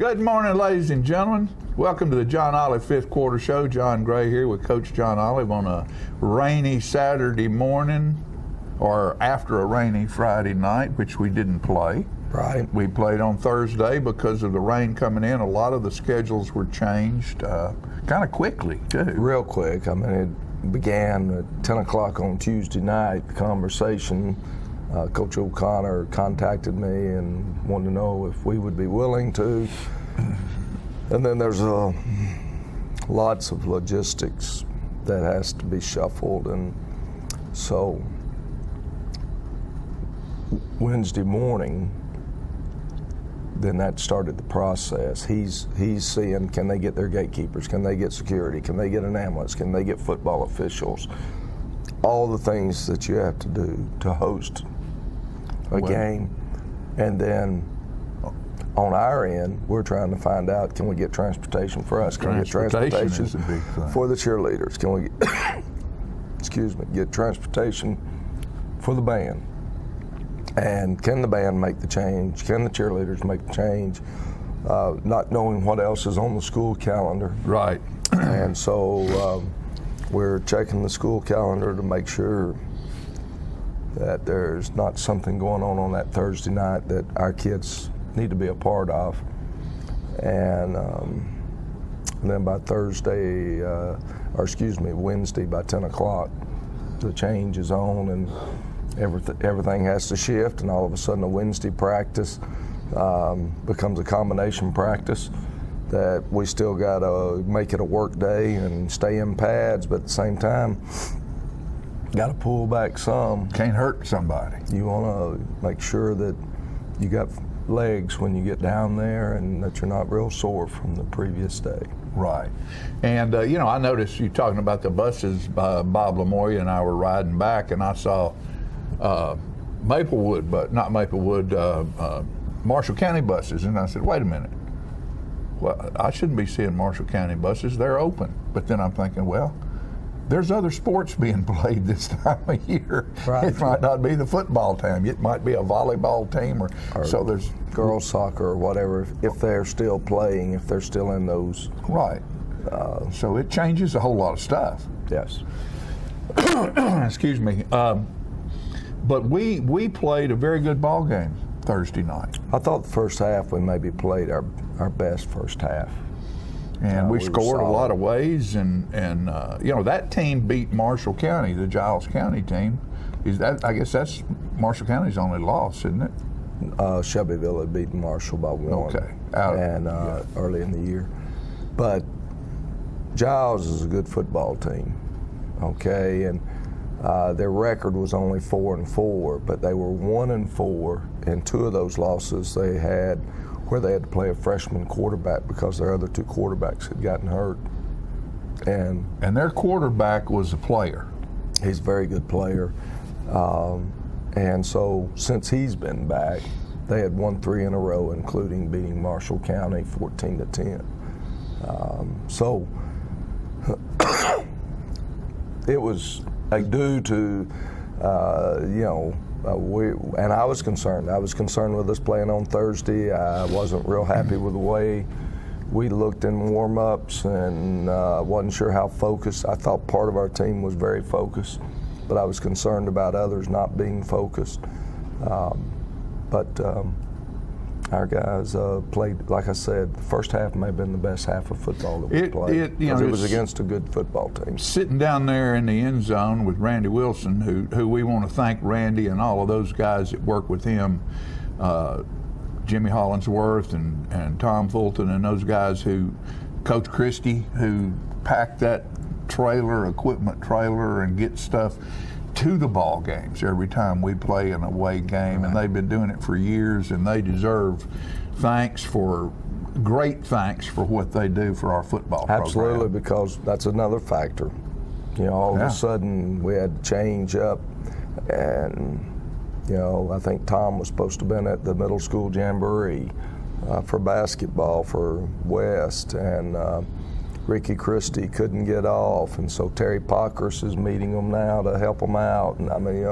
Good morning, ladies and gentlemen. Welcome to the John Olive Fifth Quarter Show. John Gray here with Coach John Olive on a rainy Saturday morning, or after a rainy Friday night, which we didn't play. Right. We played on Thursday because of the rain coming in. A lot of the schedules were changed kind of quickly, too. Real quick. I mean, it began at 10 o'clock on Tuesday night, the conversation. Coach O'Connor contacted me and wanted to know if we would be willing to. And then there's lots of logistics that has to be shuffled. And so Wednesday morning, then that started the process. He's seeing, can they get their gatekeepers? Can they get security? Can they get an ambulance? Can they get football officials? All the things that you have to do to host a game. And then on our end, we're trying to find out, can we get transportation for us? Can we get transportation is a big thing. for the cheerleaders? Can we get, get transportation for the band? And can the band make the change? Can the cheerleaders make the change? Not knowing what else is on the school calendar. Right. And so we're checking the school calendar to make sure that there's not something going on that Thursday night that our kids need to be a part of. And then by Wednesday by 10 o'clock, the change is on and everything has to shift, and all of a sudden a Wednesday practice becomes a combination practice that we still got to make it a work day and stay in pads, but at the same time, got to pull back some. Can't hurt somebody. You want to make sure that you got legs when you get down there and that you're not real sore from the previous day. Right. And, I noticed you talking about the buses. Bob Lamoya and I were riding back, and I saw Maplewood, but not Maplewood, Marshall County buses. And I said, wait a minute. Well, I shouldn't be seeing Marshall County buses. They're open. But then I'm thinking, well, there's other sports being played this time of year. Right. It might not be the football team. It might be a volleyball team, or so there's girls soccer or whatever, if they're still playing, if they're still in those. Right. So it changes a whole lot of stuff. Yes. Excuse me. But we played a very good ball game Thursday night. I thought the first half we maybe played our best first half. And we scored a lot of ways, and that team beat Marshall County, the Giles County team. I guess that's Marshall County's only loss, isn't it? Shelbyville had beaten Marshall by one. Okay. Early in the year. But Giles is a good football team, okay, and their record was only 4-4, but they were 1-4, and two of those losses they had where they had to play a freshman quarterback because their other two quarterbacks had gotten hurt. And their quarterback was a player. He's a very good player. And so since he's been back, they had won 3 in a row, including beating Marshall County 14-10. So it was due to, and I was concerned. I was concerned with us playing on Thursday. I wasn't real happy with the way we looked in warm-ups, and wasn't sure how focused. I thought part of our team was very focused, but I was concerned about others not being focused. But our guys played, like I said, the first half may have been the best half of football that we played. It was against a good football team. Sitting down there in the end zone with Randy Wilson, who we want to thank Randy and all of those guys that work with him, Jimmy Hollinsworth and Tom Fulton and those guys Coach Christie, who packed that equipment trailer and get stuff to the ball games every time we play an away game, and they've been doing it for years, and they deserve great thanks for what they do for our football program. Absolutely, because that's another factor. All of a sudden we had to change up, and I think Tom was supposed to have been at the middle school jamboree for basketball for West, and Ricky Christie couldn't get off, and so Terry Pockers is meeting them now to help them out. And I mean,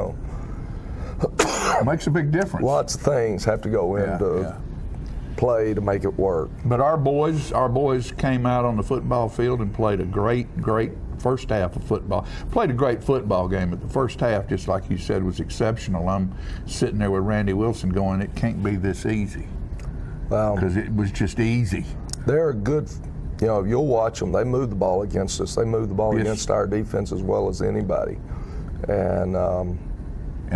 makes a big difference. Lots of things have to go into play to make it work. But our boys came out on the football field and played a great first half of football. Played a great football game, but the first half, just like you said, was exceptional. I'm sitting there with Randy Wilson going, it can't be this easy. Well, because it was just easy. They're a good, you'll watch them. They move the ball against us. They move the ball Yes. against our defense as well as anybody. And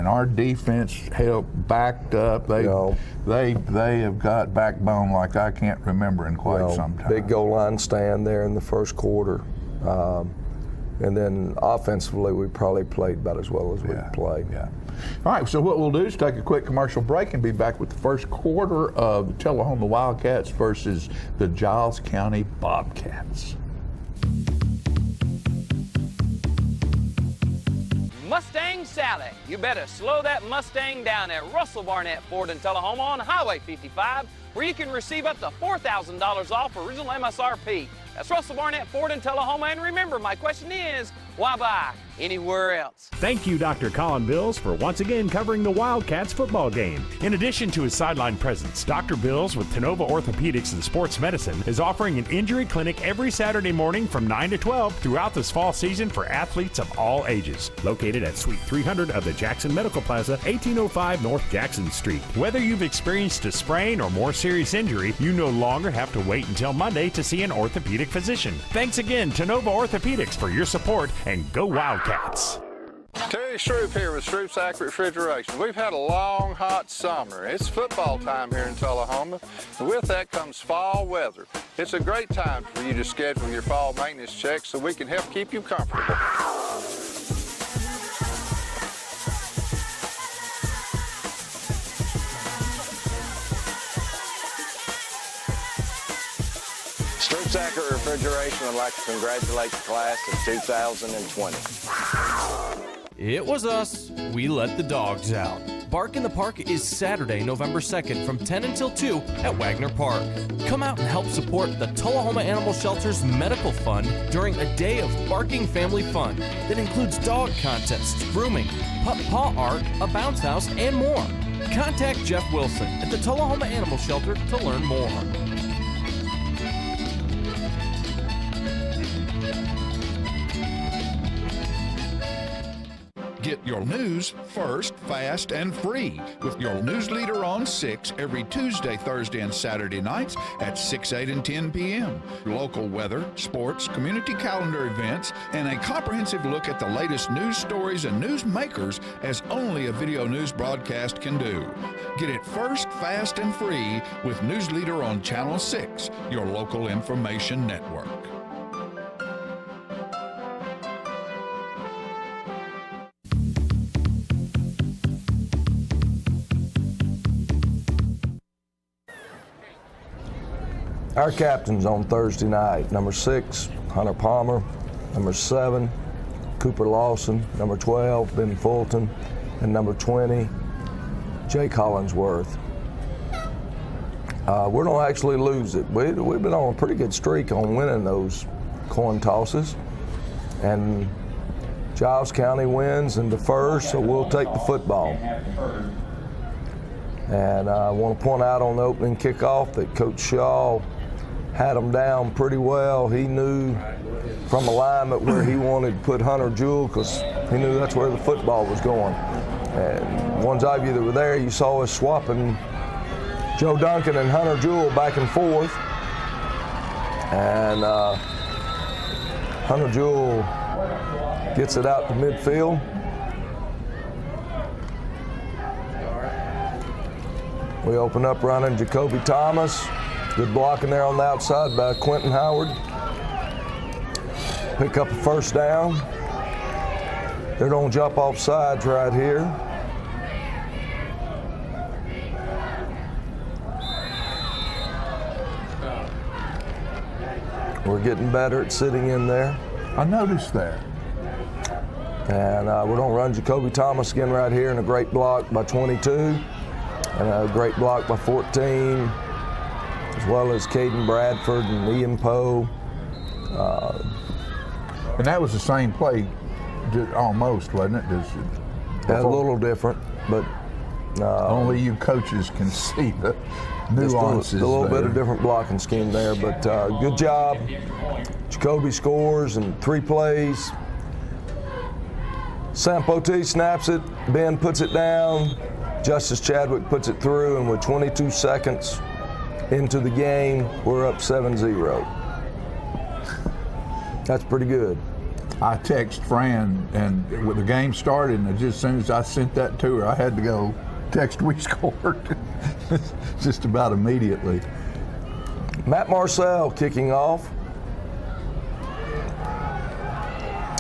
our defense helped backed up. They have got backbone like I can't remember in quite some time. Big goal line stand there in the first quarter. And then offensively, we probably played about as well as we played. Yeah. All right, so what we'll do is take a quick commercial break and be back with the first quarter of the Tullahoma Wildcats versus the Giles County Bobcats. Mustang Sally. You better slow that Mustang down at Russell Barnett Ford in Tullahoma on Highway 55, where you can receive up to $4,000 off original MSRP. That's Russell Barnett Ford in Tullahoma. And remember, my question is, why buy anywhere else? Thank you, Dr. Colin Bills, for once again covering the Wildcats football game. In addition to his sideline presence, Dr. Bills with Tenova Orthopedics and Sports Medicine is offering an injury clinic every Saturday morning from 9 to 12 throughout this fall season for athletes of all ages. Located at Suite 300 of the Jackson Medical Plaza, 1805 North Jackson Street. Whether you've experienced a sprain or more serious injury, you no longer have to wait until Monday to see an orthopedic physician. Thanks again, Tenova Orthopedics, for your support, and go Wildcats. Terry Shroop here with Shroop's Accurate Refrigeration. We've had a long, hot summer. It's football time here in Tullahoma, and with that comes fall weather. It's a great time for you to schedule your fall maintenance checks so we can help keep you comfortable. Shroop's Accurate Refrigeration would like to congratulate the class of 2020. It was us. We let the dogs out. Bark in the Park is Saturday, November 2nd from 10 until 2 at Wagner Park. Come out and help support the Tullahoma Animal Shelter's Medical Fund during a day of barking family fun that includes dog contests, grooming, pup paw art, a bounce house, and more. Contact Jeff Wilson at the Tullahoma Animal Shelter to learn more. Get your news first, fast, and free with your news leader on 6 every Tuesday, Thursday, and Saturday nights at 6, 8, and 10 p.m. Local weather, sports, community calendar events, and a comprehensive look at the latest news stories and news makers as only a video news broadcast can do. Get it first, fast, and free with News Leader on Channel 6, your local information network. Our captains on Thursday night, number 6, Hunter Palmer, number 7, Cooper Lawson, number 12, Ben Fulton, and number 20, Jake Hollingsworth. We're going to actually lose it. We've been on a pretty good streak on winning those coin tosses. And Giles County wins and defers, so we'll take the football. And I want to point out on the opening kickoff that Coach Shaw had them down pretty well. He knew from alignment where he wanted to put Hunter Jewell because he knew that's where the football was going. And ones of you that were there, you saw us swapping Joe Duncan and Hunter Jewell back and forth. And Hunter Jewell gets it out to midfield. We open up running Jacoby Thomas. Good blocking there on the outside by Quentin Howard. Pick up a first down. They're going to jump off sides right here. We're getting better at sitting in there. I noticed that. And we're going to run Jacoby Thomas again right here, and a great block by 22, and a great block by 14, as well as Caden Bradford and Ian Poe. And that was the same play, almost, wasn't it? A little different, but Only you coaches can see the nuances. Just a little there. bit of different blocking scheme there, but good job. Jacoby scores in 3 plays. Sampote snaps it. Ben puts it down. Justice Chadwick puts it through, and with 22 seconds into the game, we're up 7-0. That's pretty good. I text Fran, and when the game started, and just as soon as I sent that to her, I had to go text we scored just about immediately. Matt Marcel kicking off.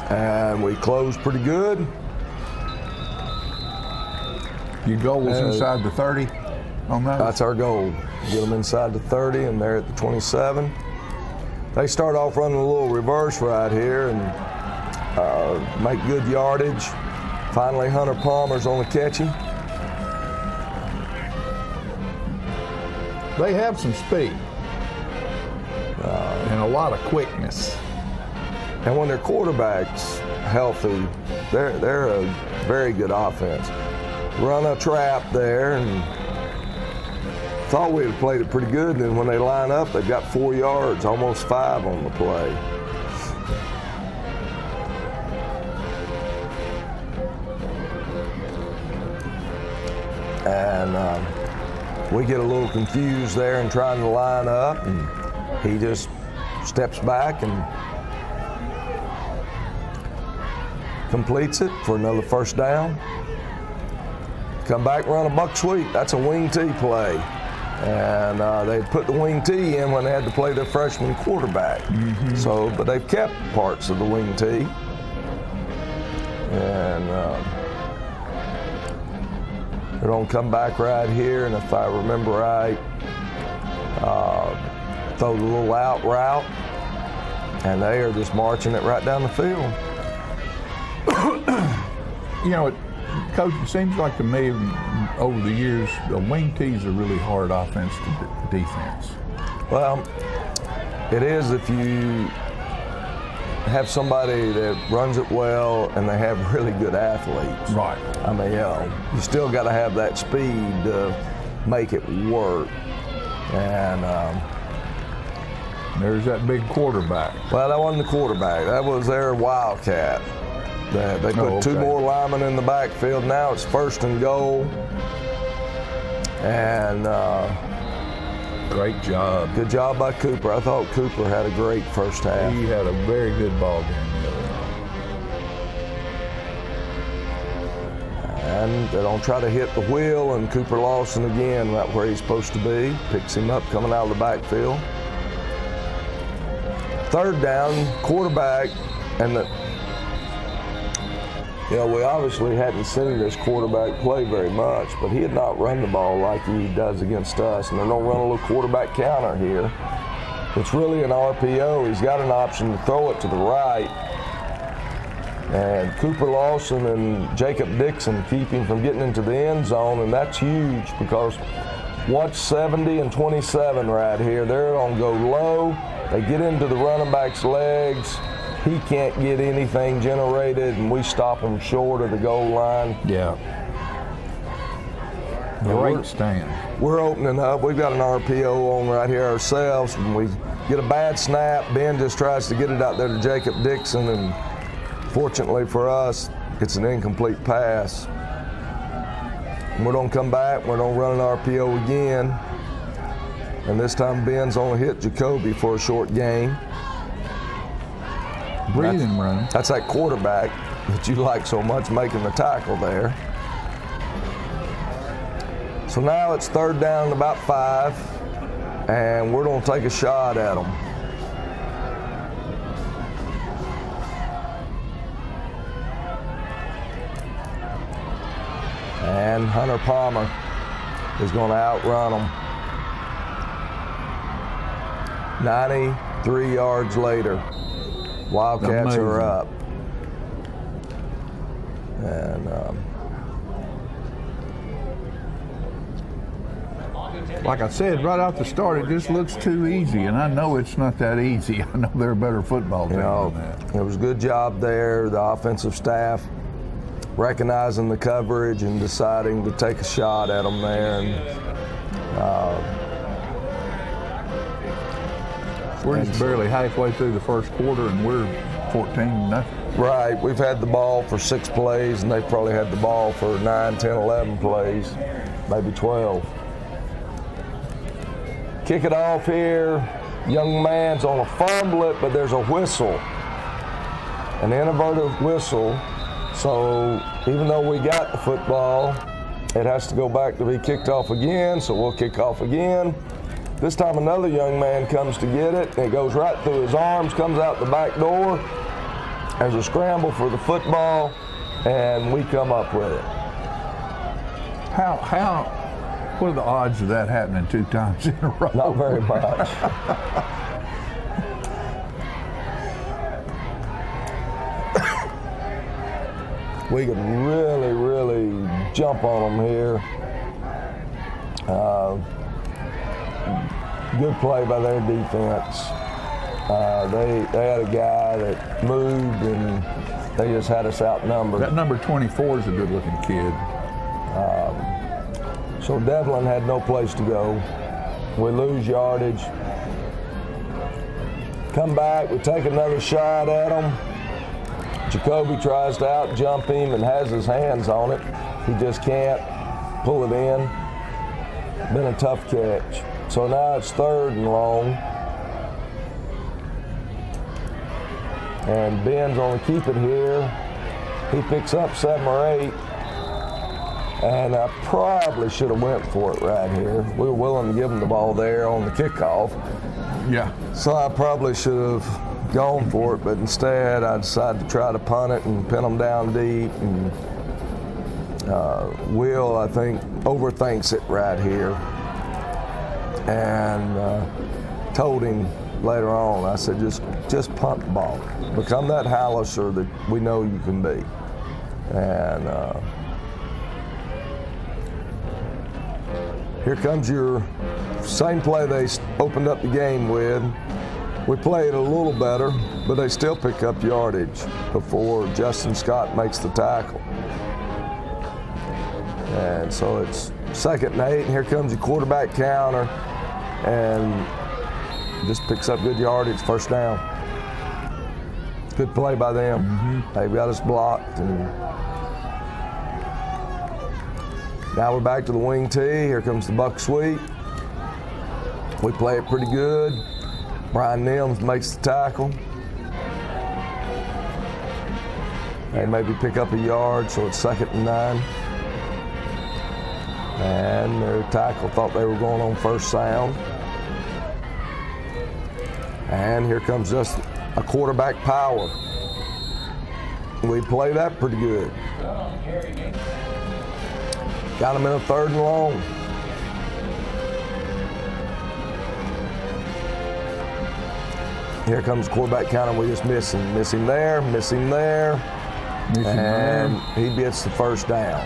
And we close pretty good. Your goal was inside the 30 on that? That's our goal. Get them inside the 30, and they're at the 27. They start off running a little reverse right here and make good yardage. Finally, Hunter Palmer's on the catchy. They have some speed and a lot of quickness. And when their quarterback's healthy, they're a very good offense. Run a trap there, and thought we had played it pretty good. And then when they line up, they've got 4 yards, almost 5 on the play. And we get a little confused there in trying to line up, and he just steps back and completes it for another first down. Come back, run a buck sweep. That's a wing tee play. And they put the wing tee in when they had to play their freshman quarterback. So, but they've kept parts of the wing tee. And they're going to come back right here, and if I remember right, throw the little out route, and they are just marching it right down the field. You know, Coach, it seems like to me over the years, the wing tee's a really hard offense to defense. Well, it is if you have somebody that runs it well and they have really good athletes. Right. I mean, you still got to have that speed to make it work. And there's that big quarterback. well, that wasn't the quarterback. That was their Wildcat. They put 2 more linemen in the backfield. Now it's 1st and goal. And Great job. good job by Cooper. I thought Cooper had a great first half. He had a very good ball game the other night. And they don't try to hit the wheel, and Cooper Lawson again right where he's supposed to be. Picks him up coming out of the backfield. 3rd down, quarterback, and we obviously hadn't seen this quarterback play very much, but he had not run the ball like he does against us. And they're going to run a little quarterback counter here. It's really an RPO. He's got an option to throw it to the right. And Cooper Lawson and Jacob Dixon keep him from getting into the end zone, and that's huge because watch 70 and 27 right here. They're going to go low. They get into the running back's legs. He can't get anything generated, and we stop him short of the goal line. Yeah. Great stand. We're opening up. We've got an RPO on right here ourselves. When we get a bad snap, Ben just tries to get it out there to Jacob Dixon, and fortunately for us, it's an incomplete pass. And we're going to come back. We're going to run an RPO again. And this time Ben's only hit Jacoby for a short gain. Breathing room. That's that quarterback that you like so much making the tackle there. So now it's 3rd down and about 5, and we're going to take a shot at them. And Hunter Palmer is going to outrun them. 93 yards later. Wildcats Amazing. are up. And Like I said, right off the start, it just looks too easy, and I know it's not that easy. I know they're a better football team than that. it was a good job there. The offensive staff recognizing the coverage and deciding to take a shot at them there. And, we're just barely halfway through the first quarter, and we're 14-0. Right, we've had the ball for 6 plays, and they've probably had the ball for 9, 10, 11 plays, maybe 12. Kick it off here. Young man's on a fumble it, but there's a whistle, an inverted whistle. So even though we got the football, it has to go back to be kicked off again, so we'll kick off again. This time another young man comes to get it, and it goes right through his arms, comes out the back door. There's a scramble for the football, and we come up with it. What are the odds of that happening 2 times in a row? Not very much. We could really, really jump on them here. Good play by their defense. They had a guy that moved, and they just had us outnumbered. That number 24 is a good-looking kid. So Devlin had no place to go. We lose yardage. Come back, we take another shot at him. Jacoby tries to out-jump him and has his hands on it. He just can't pull it in. Been a tough catch. So now it's 3rd and long. And Ben's going to keep it here. He picks up 7 or 8. And I probably should have went for it right here. We were willing to give him the ball there on the kickoff. Yeah. So I probably should have gone for it, but instead I decided to try to punt it and pin them down deep. And Will, I think, overthinks it right here. And told him later on, I said, just punt the ball. Become that Halliser that we know you can be. And here comes your same play they opened up the game with. We played a little better, but they still pick up yardage before Justin Scott makes the tackle. And so it's 2nd and 8, and here comes your quarterback counter, and just picks up good yardage, 1st down. Good play by them. Mm-hmm. They've got us blocked. And now we're back to the wing tee. Here comes the buck sweep. We play it pretty good. Brian Nims makes the tackle. They maybe pick up a yard, so it's 2nd and 9. And their tackle thought they were going on 1st sound. And here comes just a quarterback power. We play that pretty good. Got him in a 3rd and long. Here comes quarterback counter. We just miss him. Miss him there, miss him there. And he gets the 1st down.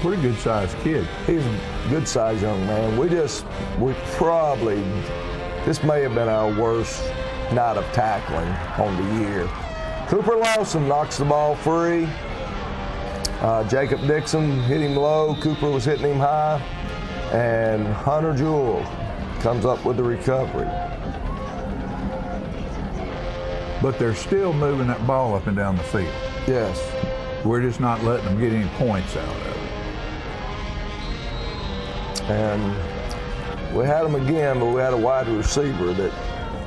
Pretty good-sized kid. He's a good-sized young man. This may have been our worst night of tackling on the year. Cooper Lawson knocks the ball free. Jacob Dixon hit him low. Cooper was hitting him high. And Hunter Jewell comes up with the recovery. But they're still moving that ball up and down the field. Yes. We're just not letting them get any points out of it. And we had them again, but we had a wide receiver that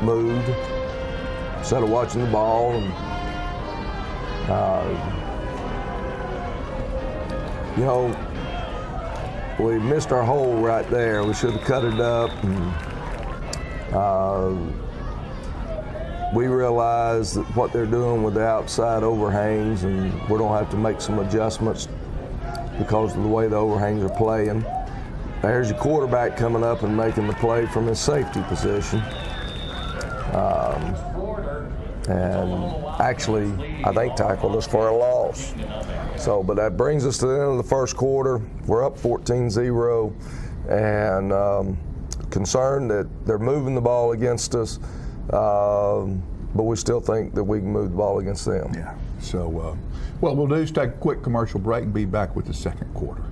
moved instead of watching the ball. And, we missed our hole right there. We should have cut it up. And, we realized that what they're doing with the outside overhangs, and we're going to have to make some adjustments because of the way the overhangs are playing. There's your quarterback coming up and making the play from his safety position. And actually, I think tackled us for a loss. So, but that brings us to the end of the first quarter. We're up 14-0 and concerned that they're moving the ball against us. but we still think that we can move the ball against them. Yeah. So what we'll do is take a quick commercial break and be back with the second quarter.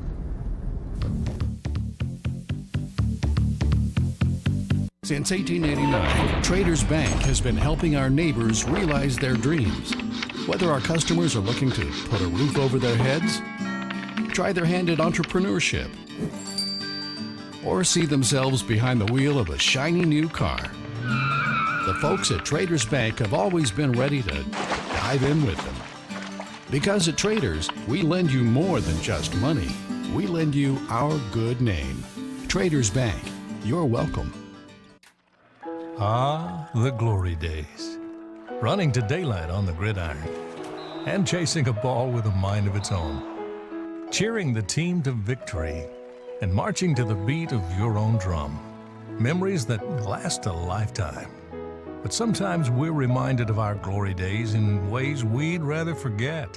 Since 1889, Traders Bank has been helping our neighbors realize their dreams. Whether our customers are looking to put a roof over their heads, try their hand at entrepreneurship, or see themselves behind the wheel of a shiny new car, the folks at Traders Bank have always been ready to dive in with them. Because at Traders, we lend you more than just money. We lend you our good name. Traders Bank, you're welcome. Ah, the glory days. Running to daylight on the gridiron and chasing a ball with a mind of its own. Cheering the team to victory and marching to the beat of your own drum. Memories that last a lifetime. But sometimes we're reminded of our glory days in ways we'd rather forget.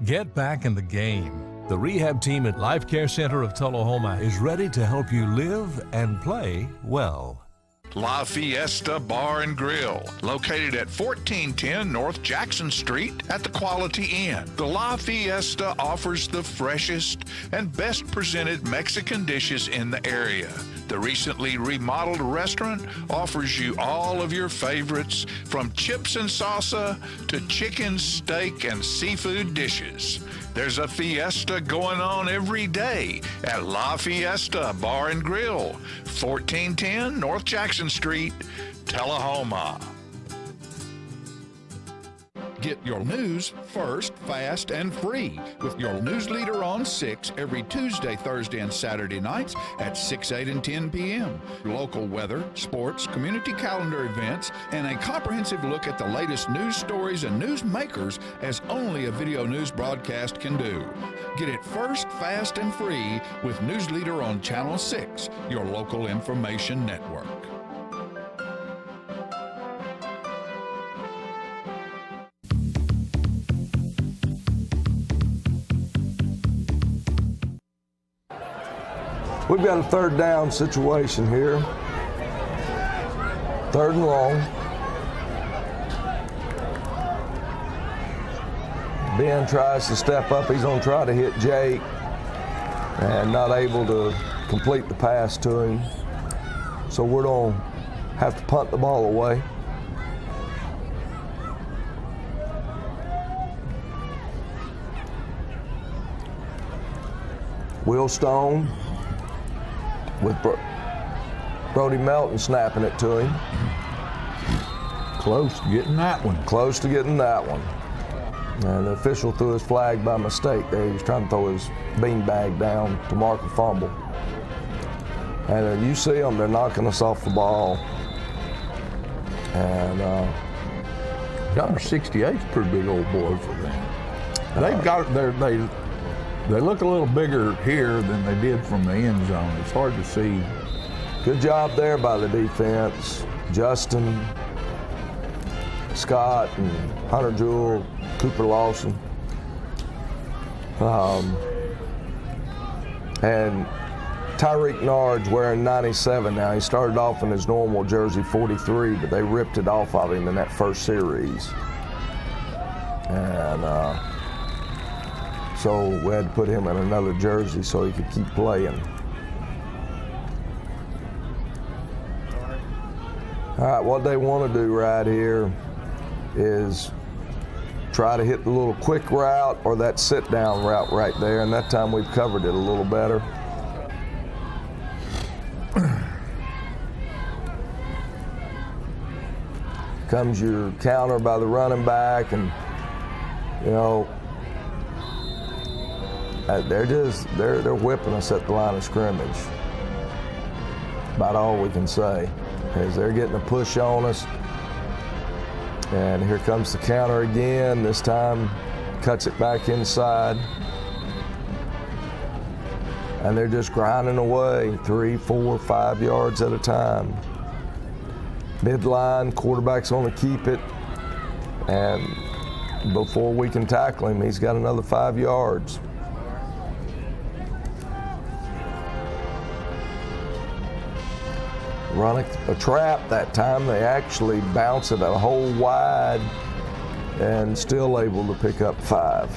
Get back in the game. The rehab team at Life Care Center of Tullahoma is ready to help you live and play well. La Fiesta Bar and Grill, located at 1410 North Jackson Street at the Quality Inn. The La Fiesta offers the freshest and best presented Mexican dishes in the area. The recently remodeled restaurant offers you all of your favorites, from chips and salsa to chicken, steak, and seafood dishes. There's a fiesta going on every day at La Fiesta Bar and Grill, 1410 North Jackson Street, Tullahoma. Get your news first, fast, and free with your news leader on 6 every Tuesday, Thursday, and Saturday nights at 6, 8, and 10 p.m. Local weather, sports, community calendar events, and a comprehensive look at the latest news stories and news makers as only a video news broadcast can do. Get it first, fast, and free with News Leader on Channel 6, your local information network. We've got a third down situation here. Third and long. Ben tries to step up. He's going to try to hit Jake and not able to complete the pass to him. So we're going to have to punt the ball away. Will Stone with Brody Melton snapping it to him. Close to getting that one. Close to getting that one. And the official threw his flag by mistake there. He was trying to throw his beanbag down to mark a fumble. And you see them, they're knocking us off the ball. And Number 68's a pretty big old boy for them. They've got they look a little bigger here than they did from the end zone. It's hard to see. Good job there by the defense. Justin, Scott, and Hunter Jewell, Cooper Lawson. And Tyreek Nard's wearing 97 now. He started off in his normal jersey 43, but they ripped it off of him in that first series. And so we had to put him in another jersey so he could keep playing. All right, what they want to do right here is try to hit the little quick route or that sit-down route right there, and that time we've covered it a little better. Comes your counter by the running back, and you know, they're whipping us at the line of scrimmage. About all we can say is they're getting a push on us. And here comes the counter again. This time cuts it back inside. And they're just grinding away 3, 4, 5 yards at a time. Midline, quarterback's going to keep it. And before we can tackle him, he's got another 5 yards. run a trap that time. They actually bounce it a hole wide and still able to pick up 5.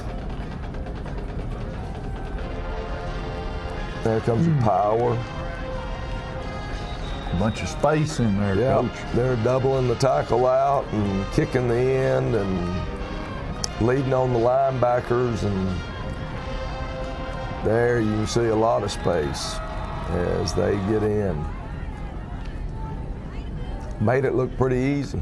There comes the power. A bunch of space in there, Yep. Coach. They're doubling the tackle out and kicking the end and leading on the linebackers, and there you can see a lot of space as they get in. Made it look pretty easy.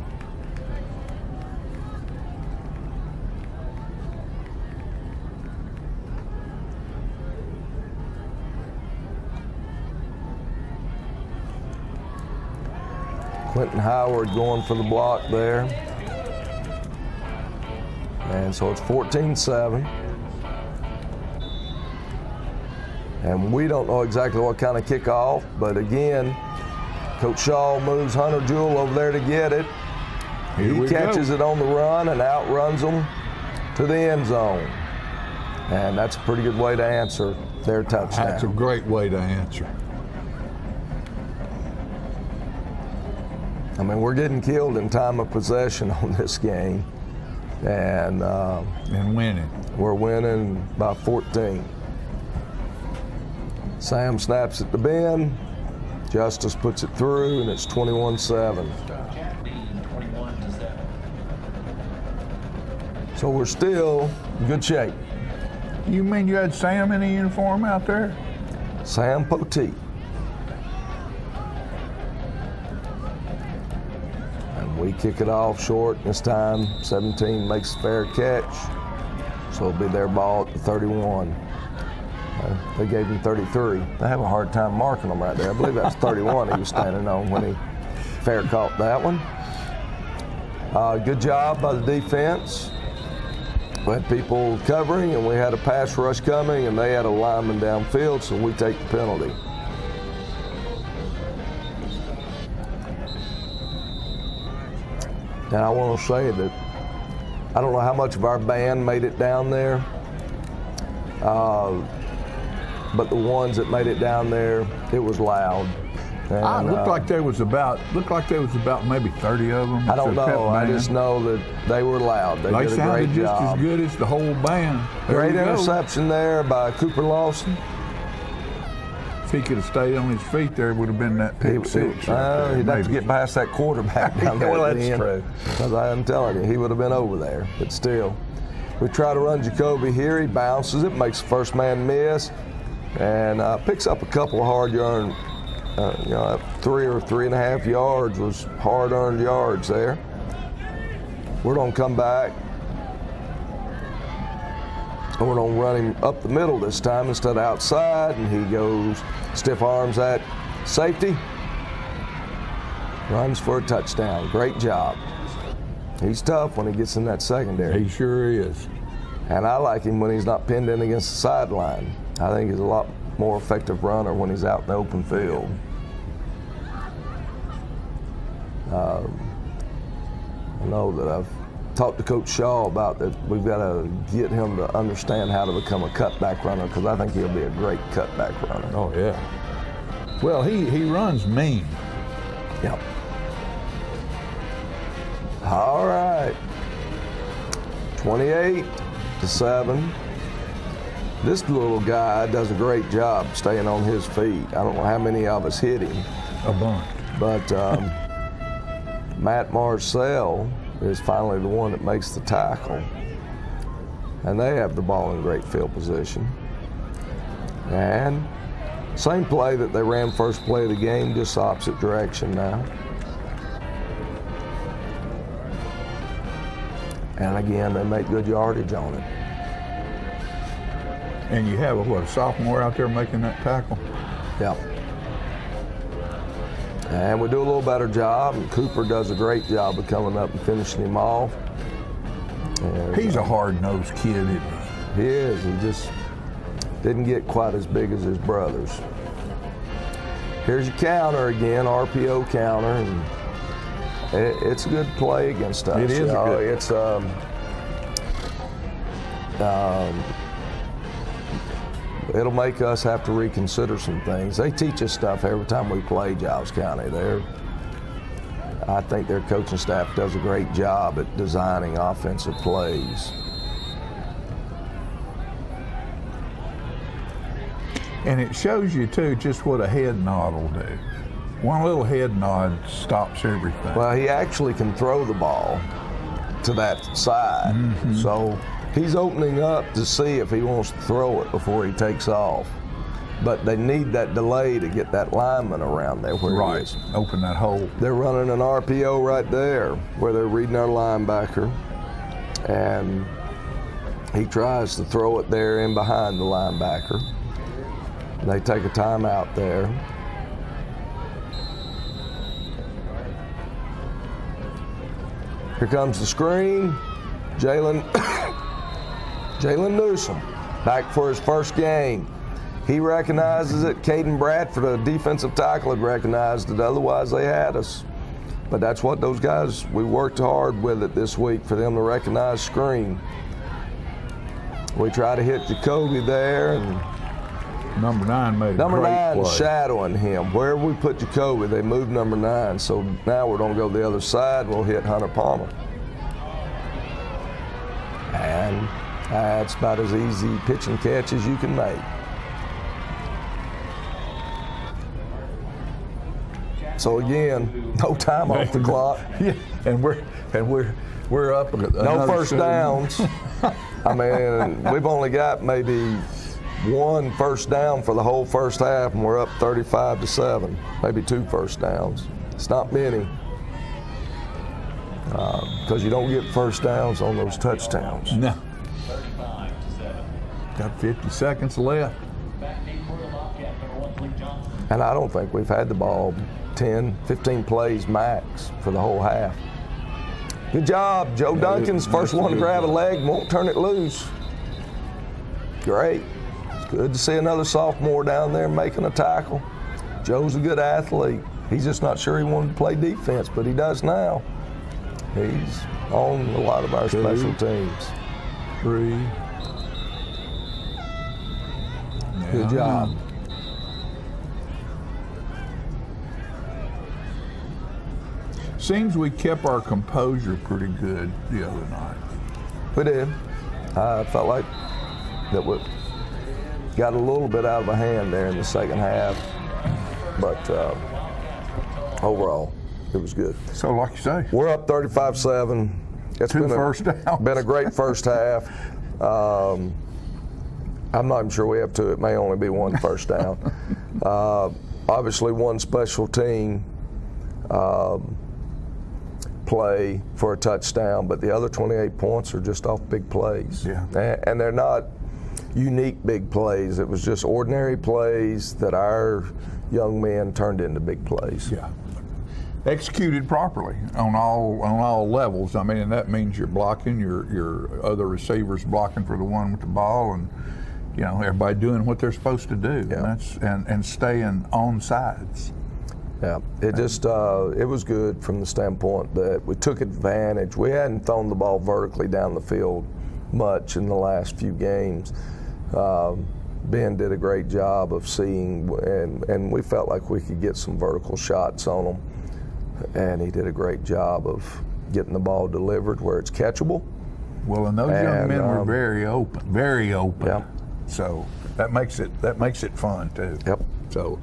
Quentin Howard going for the block there. And so it's 14-7. And we don't know exactly what kind of kickoff, but again, Coach Shaw moves Hunter Jewell over there to get it. He catches it on the run and outruns them to the end zone. And that's a pretty good way to answer their touchdown. That's a great way to answer. I mean, we're getting killed in time of possession on this game, and winning. We're winning by 14. Sam snaps it to Ben. Justice puts it through, and it's 21-7. So we're still in good shape. You mean you had Sam in a uniform out there? Sam Poteet. We kick it off short this time. 17 makes a fair catch. So it'll be their ball at the 31. They gave him 33. They have a hard time marking them right there. I believe that's 31 he was standing on when he fair caught that one. Good job by the defense. We had people covering, and we had a pass rush coming, and they had a lineman downfield, so we take the penalty. And I want to say that I don't know how much of our band made it down there, but the ones that made it down there, it was loud. And, looked like there was about maybe 30 of them. I don't know. I just know that they were loud. They did a great sounded just job. as good as the whole band. Great interception there by Cooper Lawson. If he could have stayed on his feet, there would have been that pick six. He'd have to get past that quarterback down there. Well, at the that's end. true. Because I'm telling you, he would have been over there. But still, we try to run Jacoby here. He bounces it, makes the first man miss, and picks up a couple of hard yards. 3 or 3.5 yards was hard-earned yards there. We're going to come back, and we're going to run him up the middle this time instead of outside, and he goes stiff arms at safety, runs for a touchdown. Great job. He's tough when he gets in that secondary. He sure is. And I like him when he's not pinned in against the sideline. I think he's a lot more effective runner when he's out in the open field. I know that I've talked to Coach Shaw about that. We've got to get him to understand how to become a cutback runner, because I think he'll be a great cutback runner. Oh, yeah. Well, he runs mean. Yep. All right. 28-7. This little guy does a great job staying on his feet. I don't know how many of us hit him. A bunch. But Matt Marcel is finally the one that makes the tackle. And they have the ball in great field position. And same play that they ran first play of the game, just opposite direction now. And again, they make good yardage on it. And you have a sophomore out there making that tackle? Yep. And we do a little better job, and Cooper does a great job of coming up and finishing him off. And, he's a hard-nosed kid, isn't he? He is. He just didn't get quite as big as his brothers. Here's your counter again, RPO counter, and it's a good play against us. It is good. It's it'll make us have to reconsider some things. They teach us stuff every time we play Giles County. I think their coaching staff does a great job at designing offensive plays. And it shows you, too, just what a head nod will do. One little head nod stops everything. Well, he actually can throw the ball to that side. Mm-hmm. So he's opening up to see if he wants to throw it before he takes off. But they need that delay to get that lineman around there where he is. Open that hole. They're running an RPO right there where they're reading our linebacker. And he tries to throw it there in behind the linebacker. They take a timeout there. Here comes the screen. Jalen Newsome back for his first game. He recognizes it. Caden Bradford, a defensive tackle, had recognized it. Otherwise, they had us. But that's what those guys, we worked hard with it this week for them to recognize screen. We try to hit Jacoby there, and Number 9 made a number great 9 play. shadowing him. Wherever we put Jacoby, they moved number 9. So now we're going to go the other side. We'll hit Hunter Palmer. And that's about as easy pitch and catch as you can make. So again, no time off the clock. Yeah, and we're up. No first downs. I mean, we've only got maybe one first down for the whole first half, and we're up 35-7. Maybe 2 first downs. It's not many, because you don't get first downs on those touchdowns. No. Got 50 seconds left. And I don't think we've had the ball 10, 15 plays max for the whole half. Good job. Joe Duncan's first one to grab a leg, won't turn it loose. Great. It's good to see another sophomore down there making a tackle. Joe's a good athlete. He's just not sure he wanted to play defense, but he does now. He's on a lot of our special teams. 3. Good job. Seems we kept our composure pretty good the other night. We did. I felt like that we got a little bit out of a hand there in the second half, but overall, it was good. So, like you say, We're up 35-7. It's 2 first downs. Been a great first half. I'm not even sure we have 2. It may only be 1 first down. Obviously, 1 special team play for a touchdown, but the other 28 points are just off big plays. Yeah. And they're not unique big plays. It was just ordinary plays that our young men turned into big plays. Yeah. Executed properly on all levels. I mean, and that means you're blocking, your other receivers blocking for the one with the ball, and everybody doing what they're supposed to do. Yeah. And staying on sides. Yeah, it just it was good from the standpoint that we took advantage. We hadn't thrown the ball vertically down the field much in the last few games. Ben did a great job of seeing, and we felt like we could get some vertical shots on him. And he did a great job of getting the ball delivered where it's catchable. Well, and those young men were very open. Yeah. So that makes it fun too. Yep. So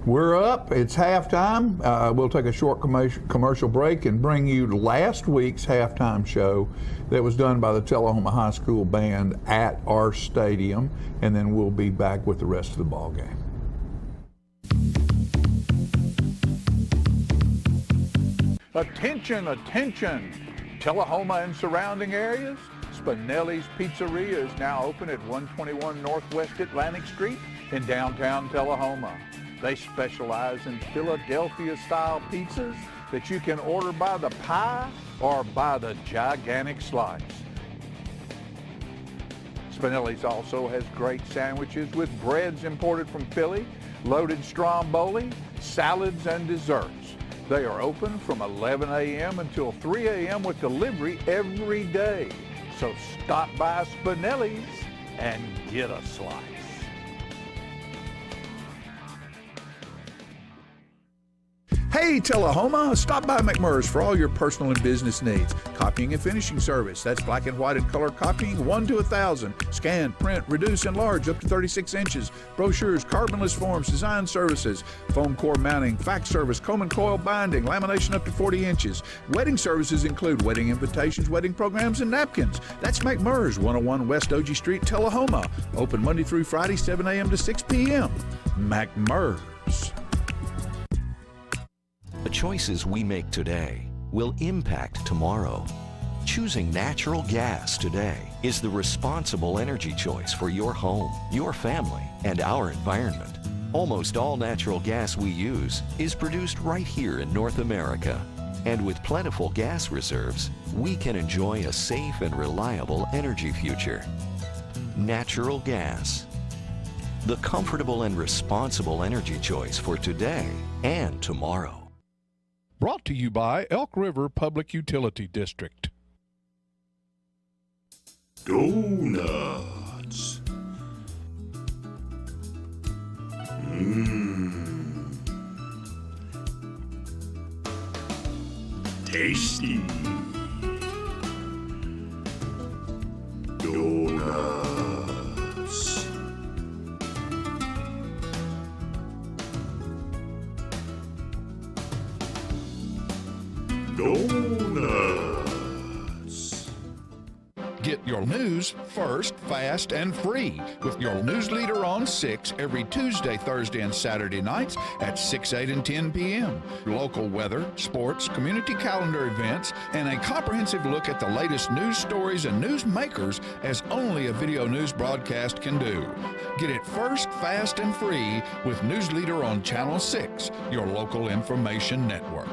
we're up. It's halftime. We'll take a short commercial break and bring you last week's halftime show that was done by the Tullahoma High School Band at our stadium, and then we'll be back with the rest of the ball game. Attention, attention! Tullahoma and surrounding areas. Spinelli's Pizzeria is now open at 121 Northwest Atlantic Street in downtown Tullahoma. They specialize in Philadelphia-style pizzas that you can order by the pie or by the gigantic slice. Spinelli's also has great sandwiches with breads imported from Philly, loaded stromboli, salads, and desserts. They are open from 11 a.m. until 3 a.m. with delivery every day. So stop by Spinelli's and get a slice. Hey, Tullahoma, stop by McMurray's for all your personal and business needs. Copying and finishing service. That's black and white and color copying, 1 to 1,000. Scan, print, reduce, enlarge up to 36 inches. Brochures, carbonless forms, design services, foam core mounting, fax service, comb and coil binding, lamination up to 40 inches. Wedding services include wedding invitations, wedding programs, and napkins. That's McMurray's, 101 West OG Street, Tullahoma. Open Monday through Friday, 7 a.m. to 6 p.m. McMurray's. The choices we make today will impact tomorrow. Choosing natural gas today is the responsible energy choice for your home, your family, and our environment. Almost all natural gas we use is produced right here in North America. And with plentiful gas reserves, we can enjoy a safe and reliable energy future. Natural gas. The comfortable and responsible energy choice for today and tomorrow. Brought to you by Elk River Public Utility District. Donuts. Mmm. Tasty. Donuts. Donuts. Get your news first, fast, and free with your news leader on 6 every Tuesday, Thursday, and Saturday nights at 6, 8, and 10 p.m. Local weather, sports, community calendar events, and a comprehensive look at the latest news stories and news makers as only a video news broadcast can do. Get it first, fast, and free with News Leader on Channel 6, your local information network.